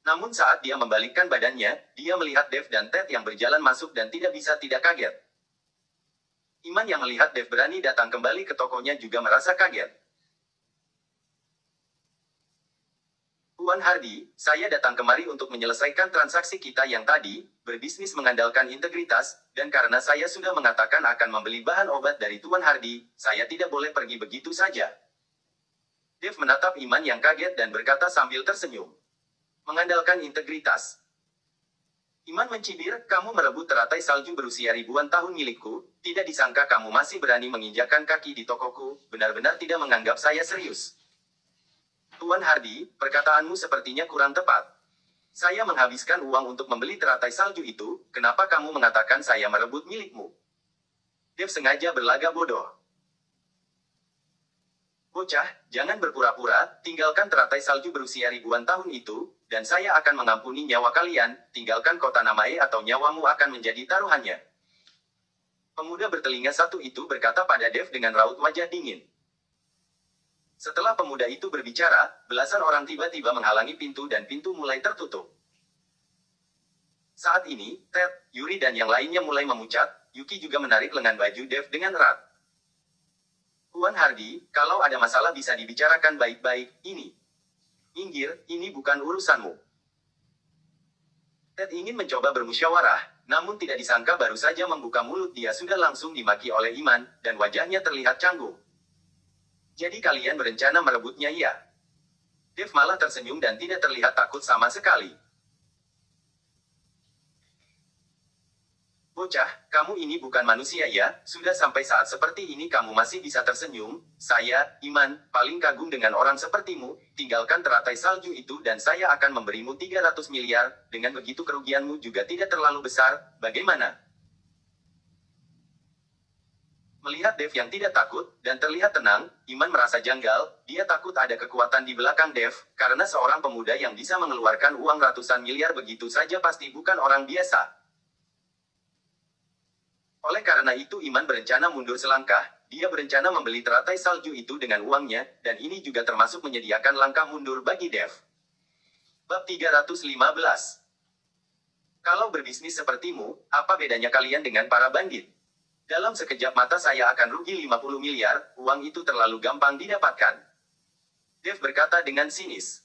Namun saat dia membalikkan badannya, dia melihat Dev dan Ted yang berjalan masuk dan tidak bisa tidak kaget. Iman yang melihat Dev berani datang kembali ke tokonya juga merasa kaget. Tuan Hardy, saya datang kemari untuk menyelesaikan transaksi kita yang tadi, berbisnis mengandalkan integritas, dan karena saya sudah mengatakan akan membeli bahan obat dari Tuan Hardy, saya tidak boleh pergi begitu saja. Dev menatap Iman yang kaget dan berkata sambil tersenyum. Mengandalkan integritas. Iman mencibir, kamu merebut teratai salju berusia ribuan tahun milikku, tidak disangka kamu masih berani menginjakan kaki di tokoku, benar-benar tidak menganggap saya serius. Tuan Hardy, perkataanmu sepertinya kurang tepat. Saya menghabiskan uang untuk membeli teratai salju itu, kenapa kamu mengatakan saya merebut milikmu? Dev sengaja berlagak bodoh. Bocah, jangan berpura-pura, tinggalkan teratai salju berusia ribuan tahun itu, dan saya akan mengampuni nyawa kalian, tinggalkan kota Namae atau nyawamu akan menjadi taruhannya. Pemuda bertelinga satu itu berkata pada Dev dengan raut wajah dingin. Setelah pemuda itu berbicara, belasan orang tiba-tiba menghalangi pintu dan pintu mulai tertutup. Saat ini, Ted, Yuri dan yang lainnya mulai memucat, Yuki juga menarik lengan baju Dev dengan erat. Tuan Hardy, kalau ada masalah bisa dibicarakan baik-baik, ini. Minggir, ini bukan urusanmu. Ted ingin mencoba bermusyawarah, namun tidak disangka baru saja membuka mulut dia sudah langsung dimaki oleh Iman, dan wajahnya terlihat canggung. Jadi kalian berencana merebutnya ya? Dev malah tersenyum dan tidak terlihat takut sama sekali. Bocah, kamu ini bukan manusia ya, sudah sampai saat seperti ini kamu masih bisa tersenyum. Saya, Iman, paling kagum dengan orang sepertimu, tinggalkan teratai salju itu dan saya akan memberimu 300 miliar, dengan begitu kerugianmu juga tidak terlalu besar, bagaimana? Melihat Dev yang tidak takut, dan terlihat tenang, Iman merasa janggal, dia takut ada kekuatan di belakang Dev, karena seorang pemuda yang bisa mengeluarkan uang ratusan miliar begitu saja pasti bukan orang biasa. Oleh karena itu Iman berencana mundur selangkah, dia berencana membeli teratai salju itu dengan uangnya, dan ini juga termasuk menyediakan langkah mundur bagi Dev. Bab 315. Kalau berbisnis sepertimu, apa bedanya kalian dengan para bandit? Dalam sekejap mata saya akan rugi 50 miliar, uang itu terlalu gampang didapatkan. Dev berkata dengan sinis.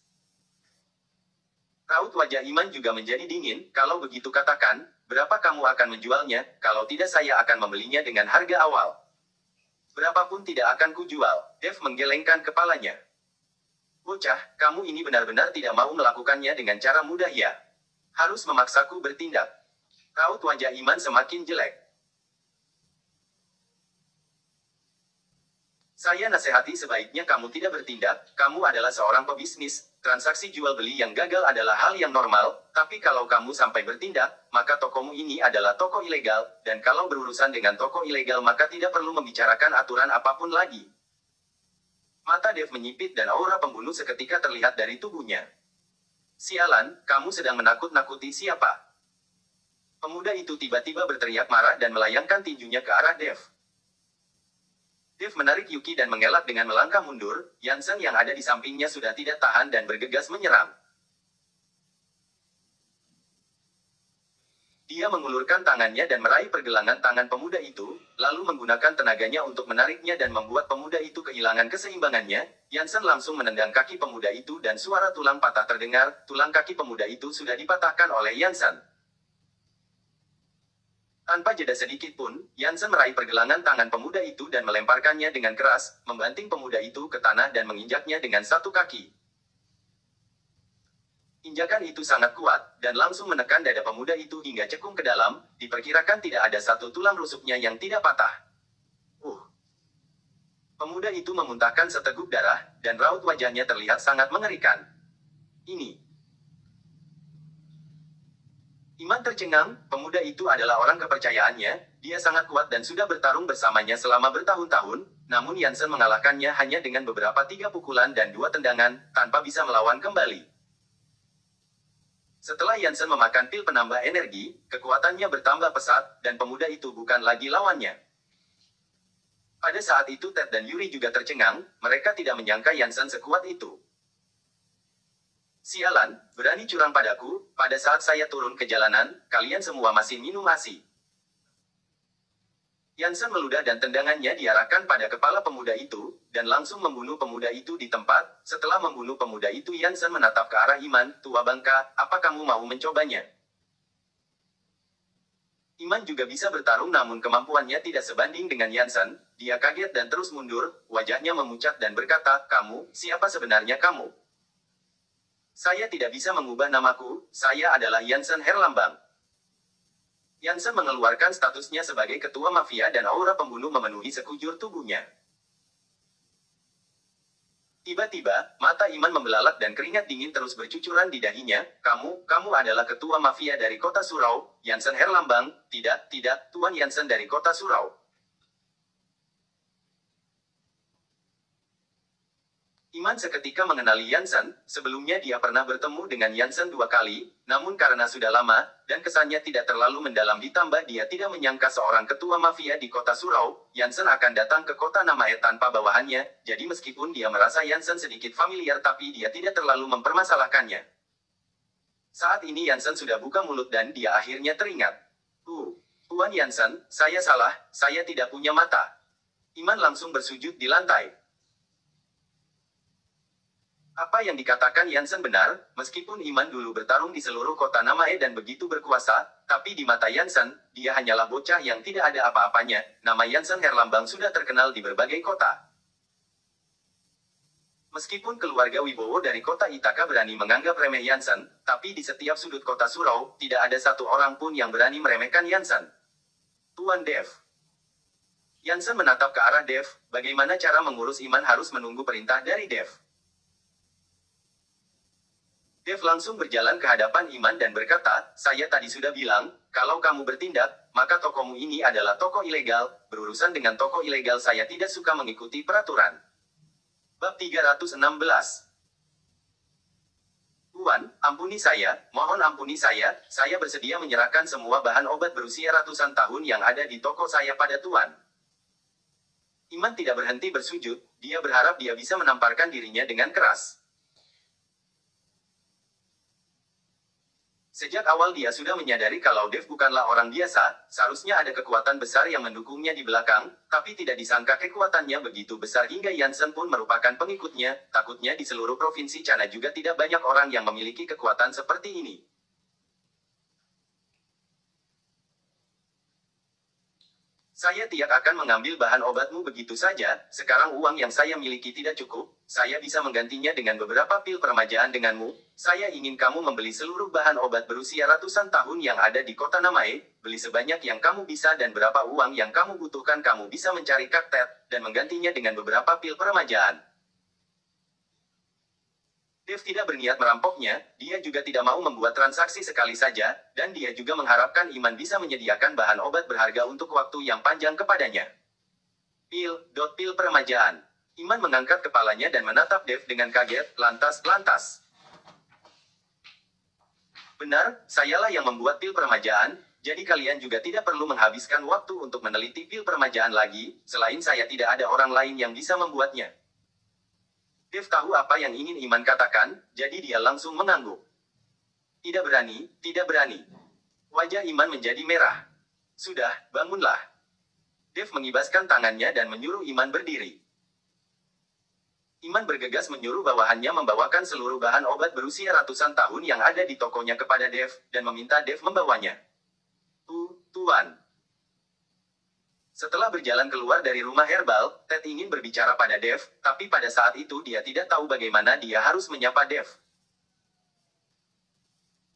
Raut wajah Iman juga menjadi dingin, kalau begitu katakan, berapa kamu akan menjualnya, kalau tidak saya akan membelinya dengan harga awal. Berapapun tidak akan kujual, Dev menggelengkan kepalanya. Bocah, kamu ini benar-benar tidak mau melakukannya dengan cara mudah ya. Harus memaksaku bertindak. Raut wajah Iman semakin jelek. Saya nasihati sebaiknya kamu tidak bertindak, kamu adalah seorang pebisnis, transaksi jual beli yang gagal adalah hal yang normal, tapi kalau kamu sampai bertindak, maka tokomu ini adalah toko ilegal, dan kalau berurusan dengan toko ilegal maka tidak perlu membicarakan aturan apapun lagi. Mata Dev menyipit dan aura pembunuh seketika terlihat dari tubuhnya. Sialan, kamu sedang menakut-nakuti siapa? Pemuda itu tiba-tiba berteriak marah dan melayangkan tinjunya ke arah Dev. Dev menarik Yuki dan mengelak dengan melangkah mundur, Yansen yang ada di sampingnya sudah tidak tahan dan bergegas menyerang. Dia mengulurkan tangannya dan meraih pergelangan tangan pemuda itu, lalu menggunakan tenaganya untuk menariknya dan membuat pemuda itu kehilangan keseimbangannya. Yansen langsung menendang kaki pemuda itu dan suara tulang patah terdengar, tulang kaki pemuda itu sudah dipatahkan oleh Yansen. Tanpa jeda sedikit pun, Yansen meraih pergelangan tangan pemuda itu dan melemparkannya dengan keras, membanting pemuda itu ke tanah dan menginjaknya dengan satu kaki. Injakan itu sangat kuat, dan langsung menekan dada pemuda itu hingga cekung ke dalam, diperkirakan tidak ada satu tulang rusuknya yang tidak patah. Pemuda itu memuntahkan seteguk darah, dan raut wajahnya terlihat sangat mengerikan. Ini. Iman tercengang, pemuda itu adalah orang kepercayaannya, dia sangat kuat dan sudah bertarung bersamanya selama bertahun-tahun, namun Yansen mengalahkannya hanya dengan beberapa 3 pukulan dan 2 tendangan, tanpa bisa melawan kembali. Setelah Yansen memakan pil penambah energi, kekuatannya bertambah pesat, dan pemuda itu bukan lagi lawannya. Pada saat itu Ted dan Yuri juga tercengang, mereka tidak menyangka Yansen sekuat itu. Sialan, berani curang padaku, pada saat saya turun ke jalanan, kalian semua masih minum ASI. Yansen meludah dan tendangannya diarahkan pada kepala pemuda itu, dan langsung membunuh pemuda itu di tempat. Setelah membunuh pemuda itu Yansen menatap ke arah Iman, tua bangka, apa kamu mau mencobanya? Iman juga bisa bertarung namun kemampuannya tidak sebanding dengan Yansen, dia kaget dan terus mundur, wajahnya memucat dan berkata, kamu, siapa sebenarnya kamu? Saya tidak bisa mengubah namaku, saya adalah Yansen Herlambang. Yansen mengeluarkan statusnya sebagai ketua mafia dan aura pembunuh memenuhi sekujur tubuhnya. Tiba-tiba, mata Iman membelalak dan keringat dingin terus bercucuran di dahinya. Kamu adalah ketua mafia dari kota Surau, Yansen Herlambang. Tidak, Tuan Yansen dari kota Surau. Iman seketika mengenali Yansen, sebelumnya dia pernah bertemu dengan Yansen 2 kali, namun karena sudah lama, dan kesannya tidak terlalu mendalam ditambah dia tidak menyangka seorang ketua mafia di kota Surau, Yansen akan datang ke kota Namae tanpa bawahannya, jadi meskipun dia merasa Yansen sedikit familiar tapi dia tidak terlalu mempermasalahkannya. Saat ini Yansen sudah buka mulut dan dia akhirnya teringat. Tuan Yansen, saya salah, saya tidak punya mata. Iman langsung bersujud di lantai. Apa yang dikatakan Yansen benar, meskipun Iman dulu bertarung di seluruh kota Namae dan begitu berkuasa, tapi di mata Yansen, dia hanyalah bocah yang tidak ada apa-apanya. Nama Yansen Herlambang sudah terkenal di berbagai kota. Meskipun keluarga Wibowo dari kota Itaka berani menganggap remeh Yansen, tapi di setiap sudut kota Surau, tidak ada satu orang pun yang berani meremehkan Yansen. Tuan Dev. Yansen menatap ke arah Dev, bagaimana cara mengurus Iman harus menunggu perintah dari Dev. Dev langsung berjalan ke hadapan Iman dan berkata, saya tadi sudah bilang, kalau kamu bertindak, maka tokomu ini adalah toko ilegal, berurusan dengan toko ilegal saya tidak suka mengikuti peraturan. Bab 316. Tuan, ampuni saya, mohon ampuni saya bersedia menyerahkan semua bahan obat berusia ratusan tahun yang ada di toko saya pada Tuan. Iman tidak berhenti bersujud, dia berharap dia bisa menamparkan dirinya dengan keras. Sejak awal dia sudah menyadari kalau Dev bukanlah orang biasa, seharusnya ada kekuatan besar yang mendukungnya di belakang, tapi tidak disangka kekuatannya begitu besar hingga Yansen pun merupakan pengikutnya, takutnya di seluruh provinsi China juga tidak banyak orang yang memiliki kekuatan seperti ini. Saya tidak akan mengambil bahan obatmu begitu saja, sekarang uang yang saya miliki tidak cukup, saya bisa menggantinya dengan beberapa pil permajaan denganmu, saya ingin kamu membeli seluruh bahan obat berusia ratusan tahun yang ada di kota Namae, beli sebanyak yang kamu bisa dan berapa uang yang kamu butuhkan kamu bisa mencari kaktet, dan menggantinya dengan beberapa pil permajaan. Dev tidak berniat merampoknya, dia juga tidak mau membuat transaksi sekali saja, dan dia juga mengharapkan Iman bisa menyediakan bahan obat berharga untuk waktu yang panjang kepadanya. Pil permajaan. Iman mengangkat kepalanya dan menatap Dev dengan kaget, lantas. Benar, sayalah yang membuat pil permajaan, jadi kalian juga tidak perlu menghabiskan waktu untuk meneliti pil permajaan lagi, selain saya tidak ada orang lain yang bisa membuatnya. Dev tahu apa yang ingin Iman katakan, jadi dia langsung mengangguk. Tidak berani. Wajah Iman menjadi merah. Sudah, bangunlah. Dev mengibaskan tangannya dan menyuruh Iman berdiri. Iman bergegas menyuruh bawahannya membawakan seluruh bahan obat berusia ratusan tahun yang ada di tokonya kepada Dev, dan meminta Dev membawanya. Tuan. Setelah berjalan keluar dari rumah herbal, Ted ingin berbicara pada Dev, tapi pada saat itu dia tidak tahu bagaimana dia harus menyapa Dev.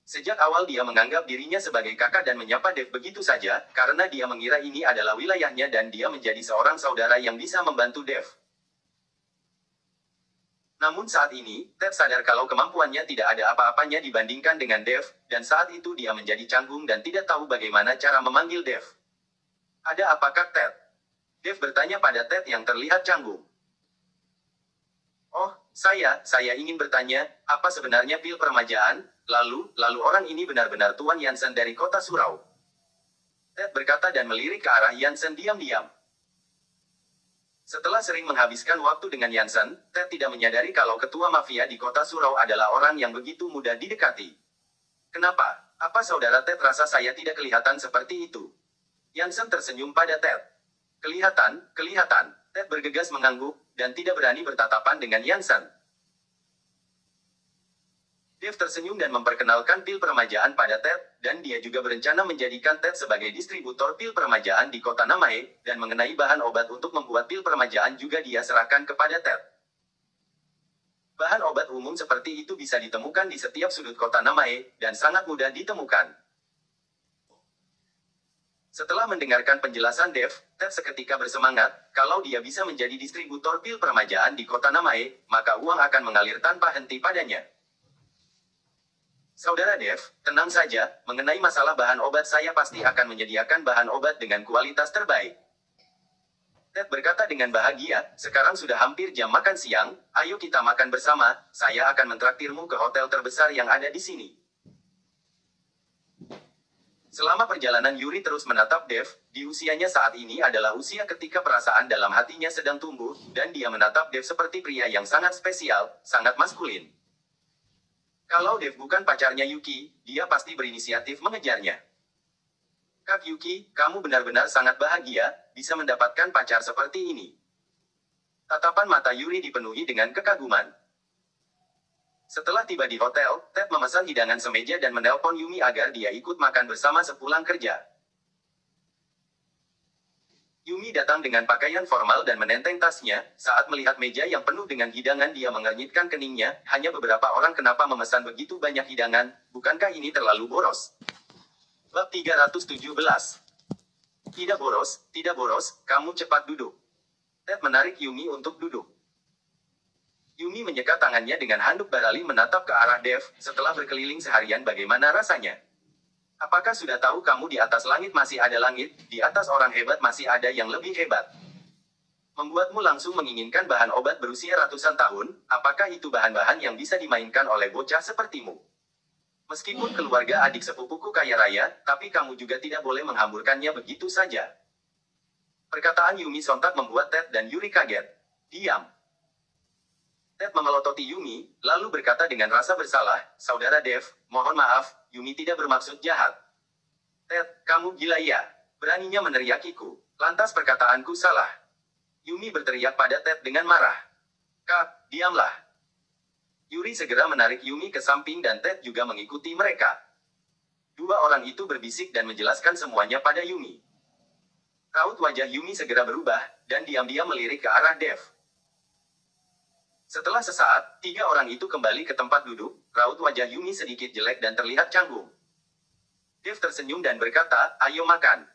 Sejak awal dia menganggap dirinya sebagai kakak dan menyapa Dev begitu saja, karena dia mengira ini adalah wilayahnya dan dia menjadi seorang saudara yang bisa membantu Dev. Namun saat ini, Ted sadar kalau kemampuannya tidak ada apa-apanya dibandingkan dengan Dev, dan saat itu dia menjadi canggung dan tidak tahu bagaimana cara memanggil Dev. Ada apakah Ted? Dev bertanya pada Ted yang terlihat canggung. Oh, saya ingin bertanya, apa sebenarnya pil permajaan? Lalu orang ini benar-benar Tuan Yansen dari kota Surau. Ted berkata dan melirik ke arah Yansen diam-diam. Setelah sering menghabiskan waktu dengan Yansen, Ted tidak menyadari kalau ketua mafia di kota Surau adalah orang yang begitu mudah didekati. Kenapa? Apa saudara Ted rasa saya tidak kelihatan seperti itu? Yansen tersenyum pada Ted. Kelihatan. Ted bergegas mengangguk, dan tidak berani bertatapan dengan Yansen. Dev tersenyum dan memperkenalkan pil permajaan pada Ted, dan dia juga berencana menjadikan Ted sebagai distributor pil permajaan di kota Namae, dan mengenai bahan obat untuk membuat pil permajaan juga dia serahkan kepada Ted. Bahan obat umum seperti itu bisa ditemukan di setiap sudut kota Namae, dan sangat mudah ditemukan. Setelah mendengarkan penjelasan Dev, Ted seketika bersemangat, kalau dia bisa menjadi distributor pil permajaan di kota Namae, maka uang akan mengalir tanpa henti padanya. Saudara Dev, tenang saja, mengenai masalah bahan obat saya pasti akan menyediakan bahan obat dengan kualitas terbaik. Ted berkata dengan bahagia, sekarang sudah hampir jam makan siang, ayo kita makan bersama, saya akan mentraktirmu ke hotel terbesar yang ada di sini. Selama perjalanan Yuri terus menatap Dev, di usianya saat ini adalah usia ketika perasaan dalam hatinya sedang tumbuh, dan dia menatap Dev seperti pria yang sangat spesial, sangat maskulin. Kalau Dev bukan pacarnya Yuki, dia pasti berinisiatif mengejarnya. Kak Yuki, kamu benar-benar sangat bahagia, bisa mendapatkan pacar seperti ini. Tatapan mata Yuri dipenuhi dengan kekaguman. Setelah tiba di hotel, Ted memesan hidangan semeja dan menelpon Yumi agar dia ikut makan bersama sepulang kerja. Yumi datang dengan pakaian formal dan menenteng tasnya. Saat melihat meja yang penuh dengan hidangan dia mengernyitkan keningnya. Hanya beberapa orang kenapa memesan begitu banyak hidangan, bukankah ini terlalu boros? Bab 317. Tidak boros, kamu cepat duduk. Ted menarik Yumi untuk duduk. Yumi menyeka tangannya dengan handuk barali menatap ke arah Dev, setelah berkeliling seharian bagaimana rasanya. Apakah sudah tahu kamu di atas langit masih ada langit, di atas orang hebat masih ada yang lebih hebat? Membuatmu langsung menginginkan bahan obat berusia ratusan tahun, apakah itu bahan-bahan yang bisa dimainkan oleh bocah sepertimu? Meskipun keluarga adik sepupuku kaya raya, tapi kamu juga tidak boleh menghamburkannya begitu saja. Perkataan Yumi sontak membuat Ted dan Yuri kaget. Diam. Ted memelototi Yumi, lalu berkata dengan rasa bersalah, Saudara Dev, mohon maaf, Yumi tidak bermaksud jahat. Ted, kamu gila ya? Beraninya meneriakiku. Lantas perkataanku salah. Yumi berteriak pada Ted dengan marah. Kak, diamlah. Yuri segera menarik Yumi ke samping dan Ted juga mengikuti mereka. Dua orang itu berbisik dan menjelaskan semuanya pada Yumi. Raut wajah Yumi segera berubah, dan diam-diam melirik ke arah Dev. Setelah sesaat, tiga orang itu kembali ke tempat duduk, raut wajah Yumi sedikit jelek dan terlihat canggung. Dev tersenyum dan berkata, ayo makan.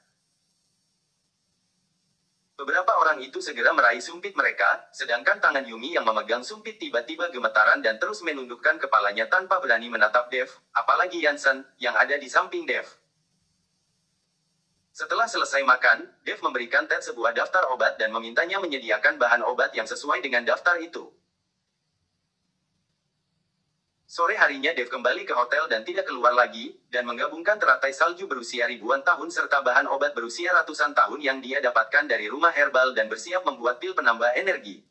Beberapa orang itu segera meraih sumpit mereka, sedangkan tangan Yumi yang memegang sumpit tiba-tiba gemetaran dan terus menundukkan kepalanya tanpa berani menatap Dev, apalagi Yansen, yang ada di samping Dev. Setelah selesai makan, Dev memberikan Ted sebuah daftar obat dan memintanya menyediakan bahan obat yang sesuai dengan daftar itu. Sore harinya Dev kembali ke hotel dan tidak keluar lagi, dan menggabungkan teratai salju berusia ribuan tahun serta bahan obat berusia ratusan tahun yang dia dapatkan dari rumah herbal dan bersiap membuat pil penambah energi.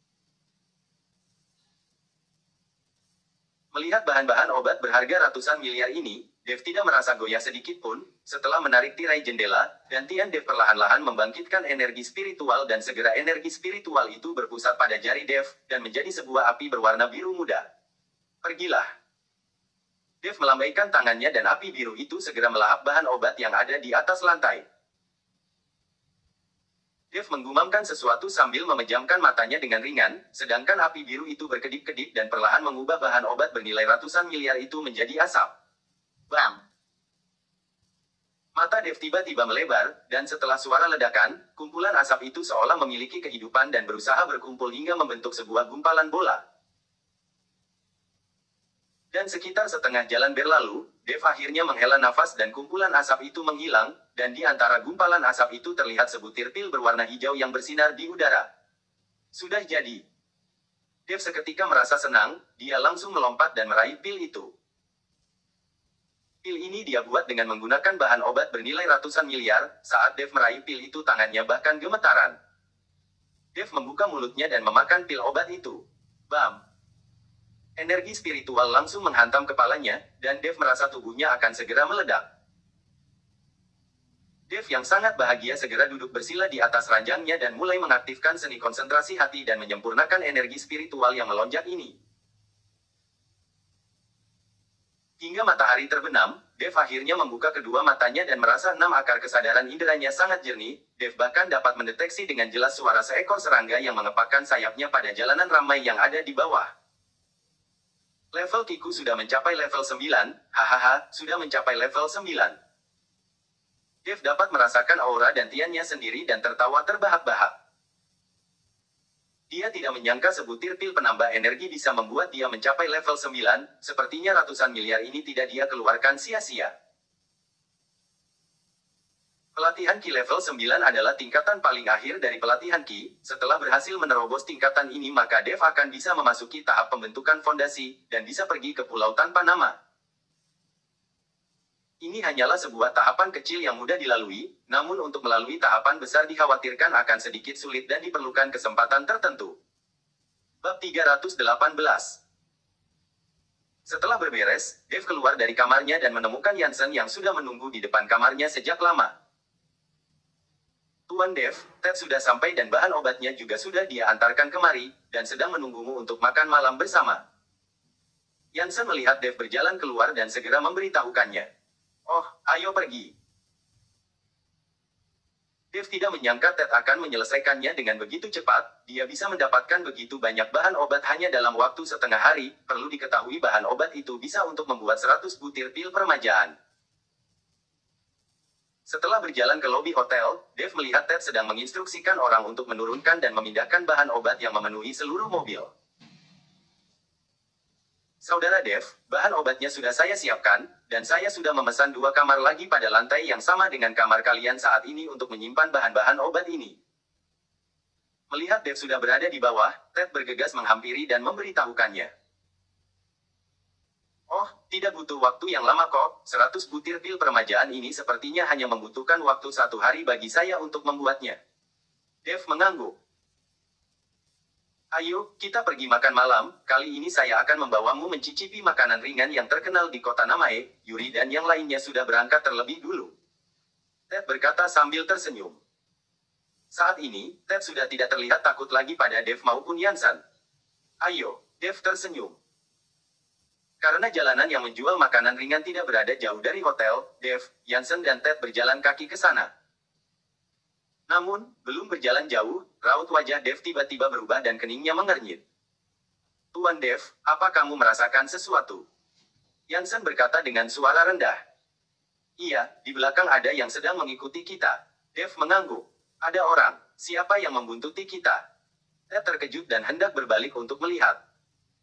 Melihat bahan-bahan obat berharga ratusan miliar ini, Dev tidak merasa goyah sedikit pun. Setelah menarik tirai jendela, gantian Dev perlahan-lahan membangkitkan energi spiritual dan segera energi spiritual itu berpusat pada jari Dev, dan menjadi sebuah api berwarna biru muda. Pergilah. Dev melambaikan tangannya dan api biru itu segera melahap bahan obat yang ada di atas lantai. Dev menggumamkan sesuatu sambil memejamkan matanya dengan ringan, sedangkan api biru itu berkedip-kedip dan perlahan mengubah bahan obat bernilai ratusan miliar itu menjadi asap. Bam! Mata Dev tiba-tiba melebar, dan setelah suara ledakan, kumpulan asap itu seolah memiliki kehidupan dan berusaha berkumpul hingga membentuk sebuah gumpalan bola. Dan sekitar setengah jalan berlalu, Dev akhirnya menghela nafas dan kumpulan asap itu menghilang, dan di antara gumpalan asap itu terlihat sebutir pil berwarna hijau yang bersinar di udara. Sudah jadi. Dev seketika merasa senang, dia langsung melompat dan meraih pil itu. Pil ini dia buat dengan menggunakan bahan obat bernilai ratusan miliar. Saat Dev meraih pil itu tangannya bahkan gemetaran. Dev membuka mulutnya dan memakan pil obat itu. Bam! Energi spiritual langsung menghantam kepalanya, dan Dev merasa tubuhnya akan segera meledak. Dev yang sangat bahagia segera duduk bersila di atas ranjangnya dan mulai mengaktifkan seni konsentrasi hati dan menyempurnakan energi spiritual yang melonjak ini. Hingga matahari terbenam, Dev akhirnya membuka kedua matanya dan merasa 6 akar kesadaran inderanya sangat jernih. Dev bahkan dapat mendeteksi dengan jelas suara seekor serangga yang mengepakkan sayapnya pada jalanan ramai yang ada di bawah. Level Kiku sudah mencapai level 9, hahaha, sudah mencapai level 9. Dev dapat merasakan aura dantiannya sendiri dan tertawa terbahak-bahak. Dia tidak menyangka sebutir pil penambah energi bisa membuat dia mencapai level 9, sepertinya ratusan miliar ini tidak dia keluarkan sia-sia. Pelatihan Ki level 9 adalah tingkatan paling akhir dari pelatihan Ki. Setelah berhasil menerobos tingkatan ini maka Dev akan bisa memasuki tahap pembentukan fondasi, dan bisa pergi ke pulau tanpa nama. Ini hanyalah sebuah tahapan kecil yang mudah dilalui, namun untuk melalui tahapan besar dikhawatirkan akan sedikit sulit dan diperlukan kesempatan tertentu. Bab 318. Setelah berberes, Dev keluar dari kamarnya dan menemukan Yansen yang sudah menunggu di depan kamarnya sejak lama. Tuan Dev, Ted sudah sampai dan bahan obatnya juga sudah dia antarkan kemari, dan sedang menunggumu untuk makan malam bersama. Yansen melihat Dev berjalan keluar dan segera memberitahukannya. Oh, ayo pergi. Dev tidak menyangka Ted akan menyelesaikannya dengan begitu cepat. Dia bisa mendapatkan begitu banyak bahan obat hanya dalam waktu setengah hari. Perlu diketahui bahan obat itu bisa untuk membuat 100 butir pil permajaan. Setelah berjalan ke lobi hotel, Dev melihat Ted sedang menginstruksikan orang untuk menurunkan dan memindahkan bahan obat yang memenuhi seluruh mobil. Saudara Dev, bahan obatnya sudah saya siapkan, dan saya sudah memesan 2 kamar lagi pada lantai yang sama dengan kamar kalian saat ini untuk menyimpan bahan-bahan obat ini. Melihat Dev sudah berada di bawah, Ted bergegas menghampiri dan memberitahukannya. Oh, tidak butuh waktu yang lama kok. 100 butir pil permajaan ini sepertinya hanya membutuhkan waktu 1 hari bagi saya untuk membuatnya. Dev mengangguk. Ayo, kita pergi makan malam. Kali ini saya akan membawamu mencicipi makanan ringan yang terkenal di kota Namae. Yuri dan yang lainnya sudah berangkat terlebih dulu. Ted berkata sambil tersenyum. Saat ini, Ted sudah tidak terlihat takut lagi pada Dev maupun Yansen. Ayo, Dev tersenyum. Karena jalanan yang menjual makanan ringan tidak berada jauh dari hotel, Dev, Yansen dan Ted berjalan kaki ke sana. Namun, belum berjalan jauh, raut wajah Dev tiba-tiba berubah dan keningnya mengernyit. Tuan Dev, apa kamu merasakan sesuatu? Yansen berkata dengan suara rendah. Iya, di belakang ada yang sedang mengikuti kita. Dev mengangguk. Ada orang, siapa yang membuntuti kita? Ted terkejut dan hendak berbalik untuk melihat.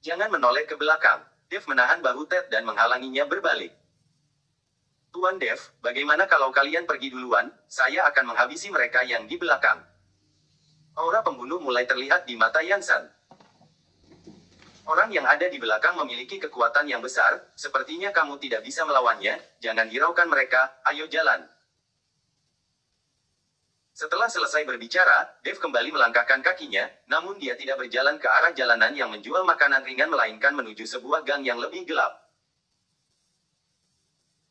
Jangan menoleh ke belakang. Dev menahan bahu Ted dan menghalanginya berbalik. Tuan Dev, bagaimana kalau kalian pergi duluan? Saya akan menghabisi mereka yang di belakang. Aura pembunuh mulai terlihat di mata Yansen. Orang yang ada di belakang memiliki kekuatan yang besar, sepertinya kamu tidak bisa melawannya, jangan hiraukan mereka, ayo jalan. Setelah selesai berbicara, Dev kembali melangkahkan kakinya, namun dia tidak berjalan ke arah jalanan yang menjual makanan ringan melainkan menuju sebuah gang yang lebih gelap.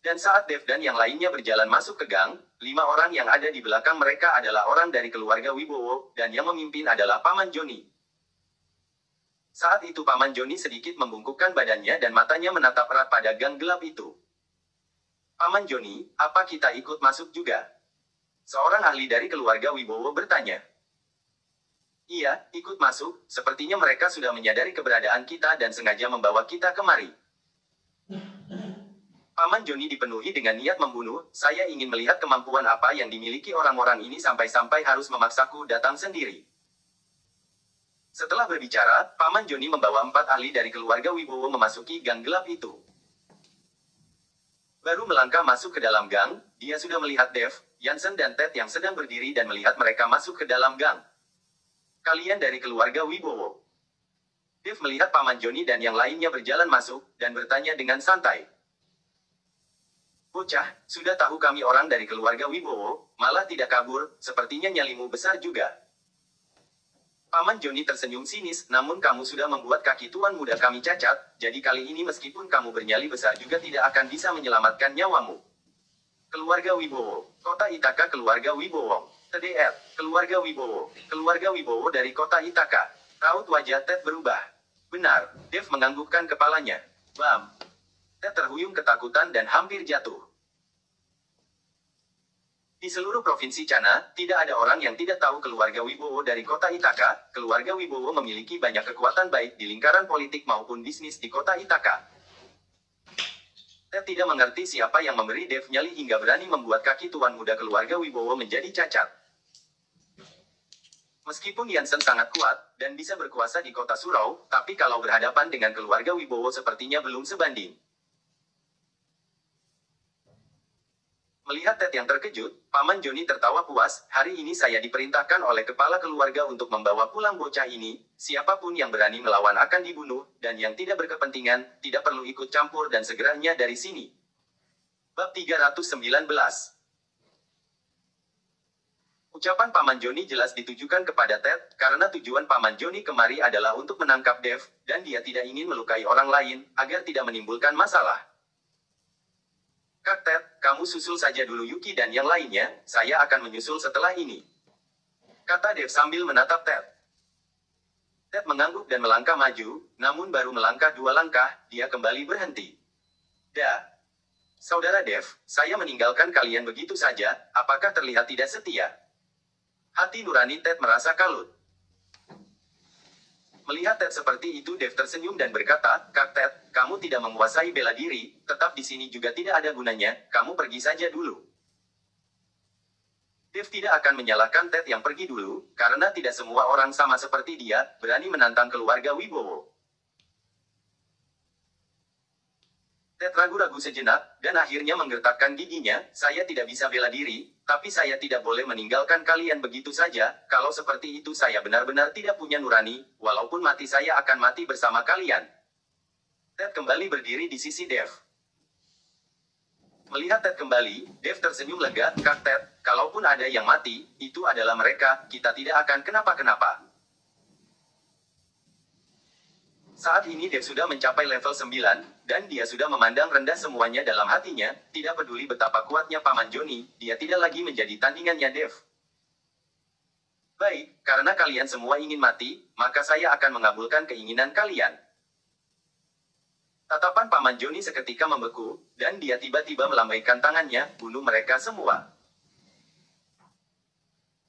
Dan saat Dev dan yang lainnya berjalan masuk ke gang, 5 orang yang ada di belakang mereka adalah orang dari keluarga Wibowo, dan yang memimpin adalah Paman Joni. Saat itu Paman Joni sedikit membungkukkan badannya dan matanya menatap erat pada gang gelap itu. Paman Joni, apa kita ikut masuk juga? Seorang ahli dari keluarga Wibowo bertanya. Iya, ikut masuk, sepertinya mereka sudah menyadari keberadaan kita dan sengaja membawa kita kemari. Paman Joni dipenuhi dengan niat membunuh, saya ingin melihat kemampuan apa yang dimiliki orang-orang ini sampai-sampai harus memaksaku datang sendiri. Setelah berbicara, Paman Joni membawa 4 ahli dari keluarga Wibowo memasuki gang gelap itu. Baru melangkah masuk ke dalam gang, dia sudah melihat Dev, Yansen dan Ted yang sedang berdiri dan melihat mereka masuk ke dalam gang. Kalian dari keluarga Wibowo. Dev melihat Paman Joni dan yang lainnya berjalan masuk, dan bertanya dengan santai. Bocah, sudah tahu kami orang dari keluarga Wibowo, malah tidak kabur, sepertinya nyalimu besar juga. Paman Joni tersenyum sinis, namun kamu sudah membuat kaki tuan muda kami cacat, jadi kali ini meskipun kamu bernyali besar juga tidak akan bisa menyelamatkan nyawamu. Keluarga Wibowo, Kota Ithaka keluarga Wibowo, TDR, keluarga Wibowo dari Kota Ithaka. Raut wajah Ted berubah. Benar, Dev menganggukkan kepalanya. Bam. Ted terhuyung ketakutan dan hampir jatuh. Di seluruh provinsi Chana, tidak ada orang yang tidak tahu keluarga Wibowo dari Kota Ithaka. Keluarga Wibowo memiliki banyak kekuatan baik di lingkaran politik maupun bisnis di Kota Ithaka. Ted tidak mengerti siapa yang memberi Dev nyali hingga berani membuat kaki tuan muda keluarga Wibowo menjadi cacat. Meskipun Yansen sangat kuat, dan bisa berkuasa di kota Surau, tapi kalau berhadapan dengan keluarga Wibowo sepertinya belum sebanding. Melihat Ted yang terkejut, Paman Joni tertawa puas, hari ini saya diperintahkan oleh kepala keluarga untuk membawa pulang bocah ini, siapapun yang berani melawan akan dibunuh, dan yang tidak berkepentingan, tidak perlu ikut campur dan segeranya dari sini. Bab 319. Ucapan Paman Joni jelas ditujukan kepada Ted, karena tujuan Paman Joni kemari adalah untuk menangkap Dev, dan dia tidak ingin melukai orang lain, agar tidak menimbulkan masalah. Kak Ted, kamu susul saja dulu Yuki dan yang lainnya, saya akan menyusul setelah ini. Kata Dev sambil menatap Ted. Ted mengangguk dan melangkah maju, namun baru melangkah 2 langkah, dia kembali berhenti. Saudara Dev, saya meninggalkan kalian begitu saja, apakah terlihat tidak setia? Hati nurani Ted merasa kalut. Melihat Ted seperti itu, Dev tersenyum dan berkata, Kak Ted, kamu tidak menguasai bela diri, tetap di sini juga tidak ada gunanya, kamu pergi saja dulu. Dev tidak akan menyalahkan Ted yang pergi dulu, karena tidak semua orang sama seperti dia, berani menantang keluarga Wibowo. Ted ragu-ragu sejenak, dan akhirnya menggertakkan giginya, saya tidak bisa bela diri, tapi saya tidak boleh meninggalkan kalian begitu saja, kalau seperti itu saya benar-benar tidak punya nurani, walaupun mati saya akan mati bersama kalian. Ted kembali berdiri di sisi Dev. Melihat Ted kembali, Dev tersenyum lega, Kak Ted, kalaupun ada yang mati, itu adalah mereka, kita tidak akan kenapa-kenapa. Saat ini Dev sudah mencapai level 9, dan dia sudah memandang rendah semuanya dalam hatinya, tidak peduli betapa kuatnya Paman Joni, dia tidak lagi menjadi tandingannya Dev. Baik, karena kalian semua ingin mati, maka saya akan mengabulkan keinginan kalian. Tatapan Paman Joni seketika membeku, dan dia tiba-tiba melambaikan tangannya, bunuh mereka semua.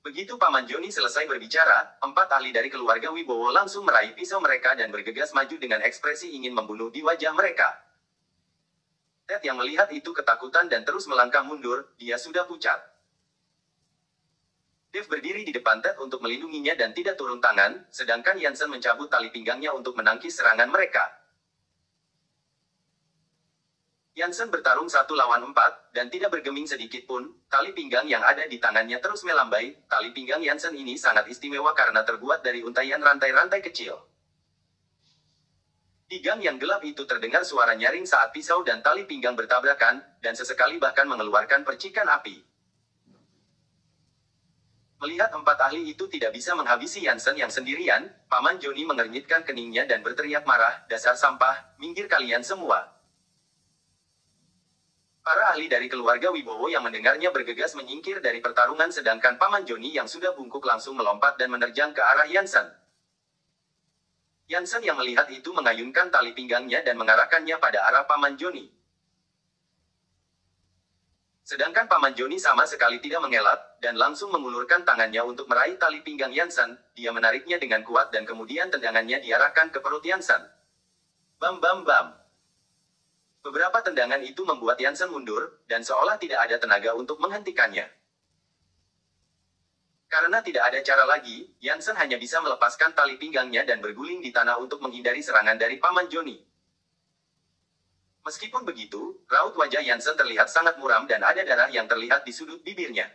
Begitu Paman Joni selesai berbicara, 4 ahli dari keluarga Wibowo langsung meraih pisau mereka dan bergegas maju dengan ekspresi ingin membunuh di wajah mereka. Ted yang melihat itu ketakutan dan terus melangkah mundur, dia sudah pucat. Dev berdiri di depan Ted untuk melindunginya dan tidak turun tangan, sedangkan Yansen mencabut tali pinggangnya untuk menangkis serangan mereka. Yansen bertarung 1 lawan 4, dan tidak bergeming sedikit pun, tali pinggang yang ada di tangannya terus melambai, tali pinggang Yansen ini sangat istimewa karena terbuat dari untaian rantai-rantai kecil. Di gang yang gelap itu terdengar suara nyaring saat pisau dan tali pinggang bertabrakan, dan sesekali bahkan mengeluarkan percikan api. Melihat 4 ahli itu tidak bisa menghabisi Yansen yang sendirian, Paman Joni mengernyitkan keningnya dan berteriak marah, dasar sampah, minggir kalian semua. Para ahli dari keluarga Wibowo yang mendengarnya bergegas menyingkir dari pertarungan sedangkan Paman Joni yang sudah bungkuk langsung melompat dan menerjang ke arah Yansen. Yansen yang melihat itu mengayunkan tali pinggangnya dan mengarahkannya pada arah Paman Joni. Sedangkan Paman Joni sama sekali tidak mengelak, dan langsung mengulurkan tangannya untuk meraih tali pinggang Yansen, dia menariknya dengan kuat dan kemudian tendangannya diarahkan ke perut Yansen. Bam bam bam. Beberapa tendangan itu membuat Yansen mundur, dan seolah tidak ada tenaga untuk menghentikannya. Karena tidak ada cara lagi, Yansen hanya bisa melepaskan tali pinggangnya dan berguling di tanah untuk menghindari serangan dari Paman Joni. Meskipun begitu, raut wajah Yansen terlihat sangat muram dan ada darah yang terlihat di sudut bibirnya.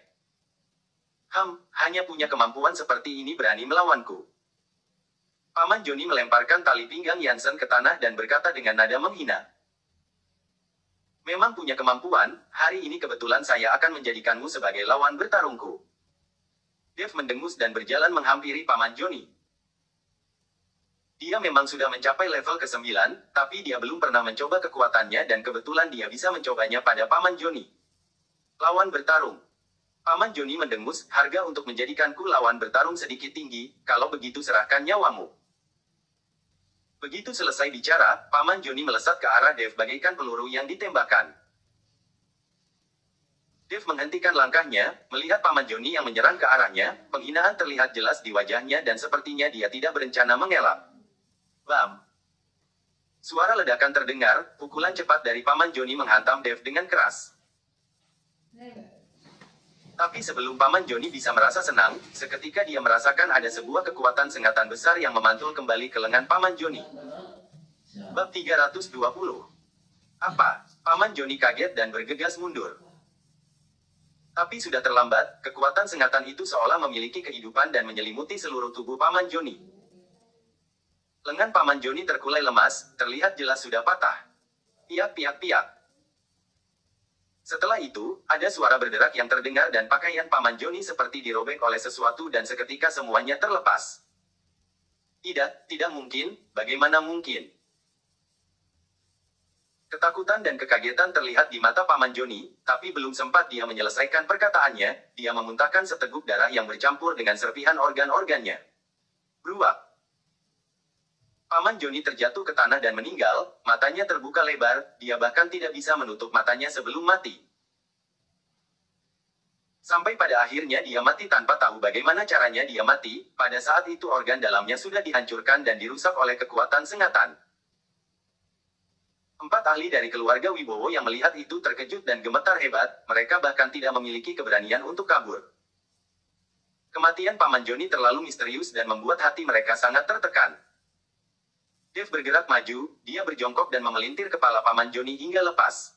Hanya punya kemampuan seperti ini berani melawanku. Paman Joni melemparkan tali pinggang Yansen ke tanah dan berkata dengan nada menghina. Memang punya kemampuan, hari ini kebetulan saya akan menjadikanmu sebagai lawan bertarungku. Dev mendengus dan berjalan menghampiri Paman Joni. Dia memang sudah mencapai level ke-9, tapi dia belum pernah mencoba kekuatannya dan kebetulan dia bisa mencobanya pada Paman Joni. Lawan bertarung. Paman Joni mendengus, harga untuk menjadikanku lawan bertarung sedikit tinggi, kalau begitu serahkan nyawamu. Begitu selesai bicara, Paman Joni melesat ke arah Dev bagaikan peluru yang ditembakkan. Dev menghentikan langkahnya, melihat Paman Joni yang menyerang ke arahnya, penghinaan terlihat jelas di wajahnya dan sepertinya dia tidak berencana mengelak. Bam! Suara ledakan terdengar, pukulan cepat dari Paman Joni menghantam Dev dengan keras. Tapi sebelum Paman Joni bisa merasa senang, seketika dia merasakan ada sebuah kekuatan sengatan besar yang memantul kembali ke lengan Paman Joni. Bab 320. Apa? Paman Joni kaget dan bergegas mundur. Tapi sudah terlambat, kekuatan sengatan itu seolah memiliki kehidupan dan menyelimuti seluruh tubuh Paman Joni. Lengan Paman Joni terkulai lemas, terlihat jelas sudah patah. Piak. Setelah itu, ada suara berderak yang terdengar dan pakaian Paman Joni seperti dirobek oleh sesuatu dan seketika semuanya terlepas. Tidak mungkin, bagaimana mungkin? Ketakutan dan kekagetan terlihat di mata Paman Joni, tapi belum sempat dia menyelesaikan perkataannya, dia memuntahkan seteguk darah yang bercampur dengan serpihan organ-organnya. Beruap. Paman Joni terjatuh ke tanah dan meninggal, matanya terbuka lebar, dia bahkan tidak bisa menutup matanya sebelum mati. Sampai pada akhirnya dia mati tanpa tahu bagaimana caranya dia mati, pada saat itu organ dalamnya sudah dihancurkan dan dirusak oleh kekuatan sengatan. 4 ahli dari keluarga Wibowo yang melihat itu terkejut dan gemetar hebat, mereka bahkan tidak memiliki keberanian untuk kabur. Kematian Paman Joni terlalu misterius dan membuat hati mereka sangat tertekan. Dev bergerak maju, dia berjongkok dan memelintir kepala Paman Joni hingga lepas.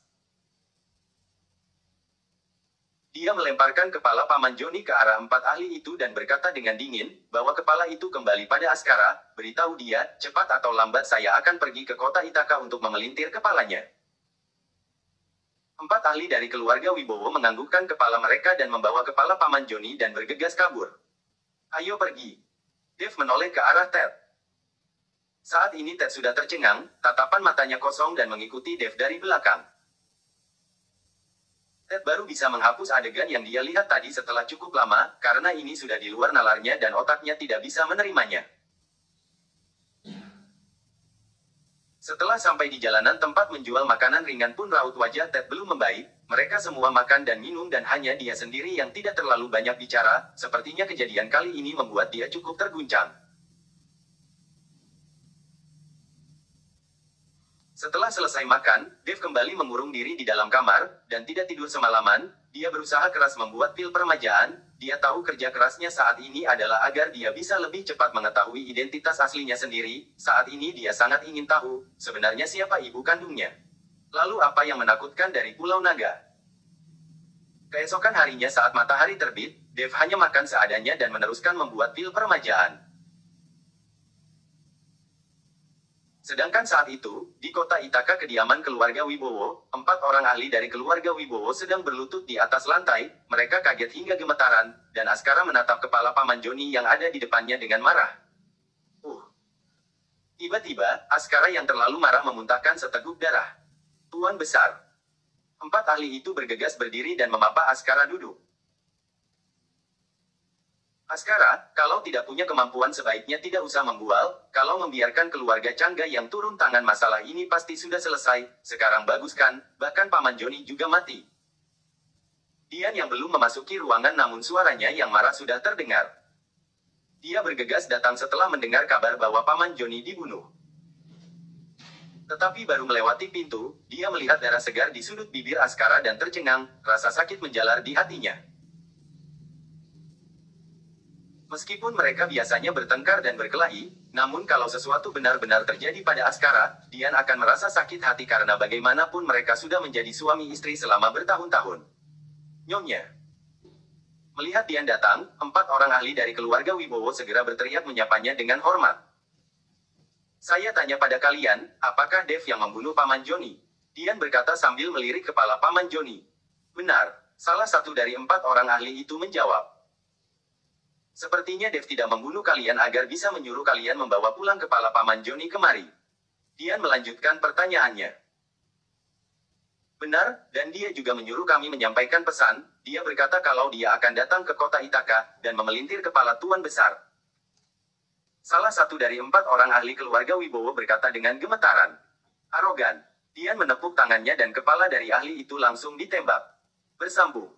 Dia melemparkan kepala Paman Joni ke arah 4 ahli itu dan berkata dengan dingin, bahwa kepala itu kembali pada Askara, beritahu dia, cepat atau lambat saya akan pergi ke kota Ithaka untuk memelintir kepalanya. 4 ahli dari keluarga Wibowo menganggukkan kepala mereka dan membawa kepala Paman Joni dan bergegas kabur. Ayo pergi. Dev menoleh ke arah Ted. Saat ini Ted sudah tercengang, tatapan matanya kosong dan mengikuti Dev dari belakang. Ted baru bisa menghapus adegan yang dia lihat tadi setelah cukup lama, karena ini sudah di luar nalarnya dan otaknya tidak bisa menerimanya. Setelah sampai di jalanan tempat menjual makanan ringan pun raut wajah Ted belum membaik, mereka semua makan dan minum dan hanya dia sendiri yang tidak terlalu banyak bicara, sepertinya kejadian kali ini membuat dia cukup terguncang. Setelah selesai makan, Dev kembali mengurung diri di dalam kamar, dan tidak tidur semalaman, dia berusaha keras membuat pil permajaan, dia tahu kerja kerasnya saat ini adalah agar dia bisa lebih cepat mengetahui identitas aslinya sendiri, saat ini dia sangat ingin tahu, sebenarnya siapa ibu kandungnya. Lalu apa yang menakutkan dari Pulau Naga? Keesokan harinya saat matahari terbit, Dev hanya makan seadanya dan meneruskan membuat pil permajaan. Sedangkan saat itu, di kota Ithaka kediaman keluarga Wibowo, 4 orang ahli dari keluarga Wibowo sedang berlutut di atas lantai, mereka kaget hingga gemetaran, dan Askara menatap kepala Paman Joni yang ada di depannya dengan marah. Tiba-tiba, Askara yang terlalu marah memuntahkan seteguk darah. Tuan besar. 4 ahli itu bergegas berdiri dan memapa Askara duduk. Askara, kalau tidak punya kemampuan sebaiknya tidak usah membual, kalau membiarkan keluarga Cangga yang turun tangan masalah ini pasti sudah selesai, sekarang bagus kan, bahkan Paman Joni juga mati. Dian yang belum memasuki ruangan namun suaranya yang marah sudah terdengar. Dia bergegas datang setelah mendengar kabar bahwa Paman Joni dibunuh. Tetapi baru melewati pintu, dia melihat darah segar di sudut bibir Askara dan tercengang, rasa sakit menjalar di hatinya. Meskipun mereka biasanya bertengkar dan berkelahi, namun kalau sesuatu benar-benar terjadi pada Askara, Dian akan merasa sakit hati karena bagaimanapun mereka sudah menjadi suami istri selama bertahun-tahun. Nyonya. Melihat Dian datang, 4 orang ahli dari keluarga Wibowo segera berteriak menyapanya dengan hormat. Saya tanya pada kalian, apakah Dev yang membunuh Paman Joni? Dian berkata sambil melirik kepala Paman Joni. Benar, salah satu dari 4 orang ahli itu menjawab. Sepertinya Dev tidak membunuh kalian agar bisa menyuruh kalian membawa pulang kepala Paman Joni kemari. Dian melanjutkan pertanyaannya. Benar, dan dia juga menyuruh kami menyampaikan pesan. Dia berkata kalau dia akan datang ke kota Ithaka, dan memelintir kepala Tuan Besar. Salah satu dari 4 orang ahli keluarga Wibowo berkata dengan gemetaran. Arogan. Dian menepuk tangannya dan kepala dari ahli itu langsung ditembak. Bersambung.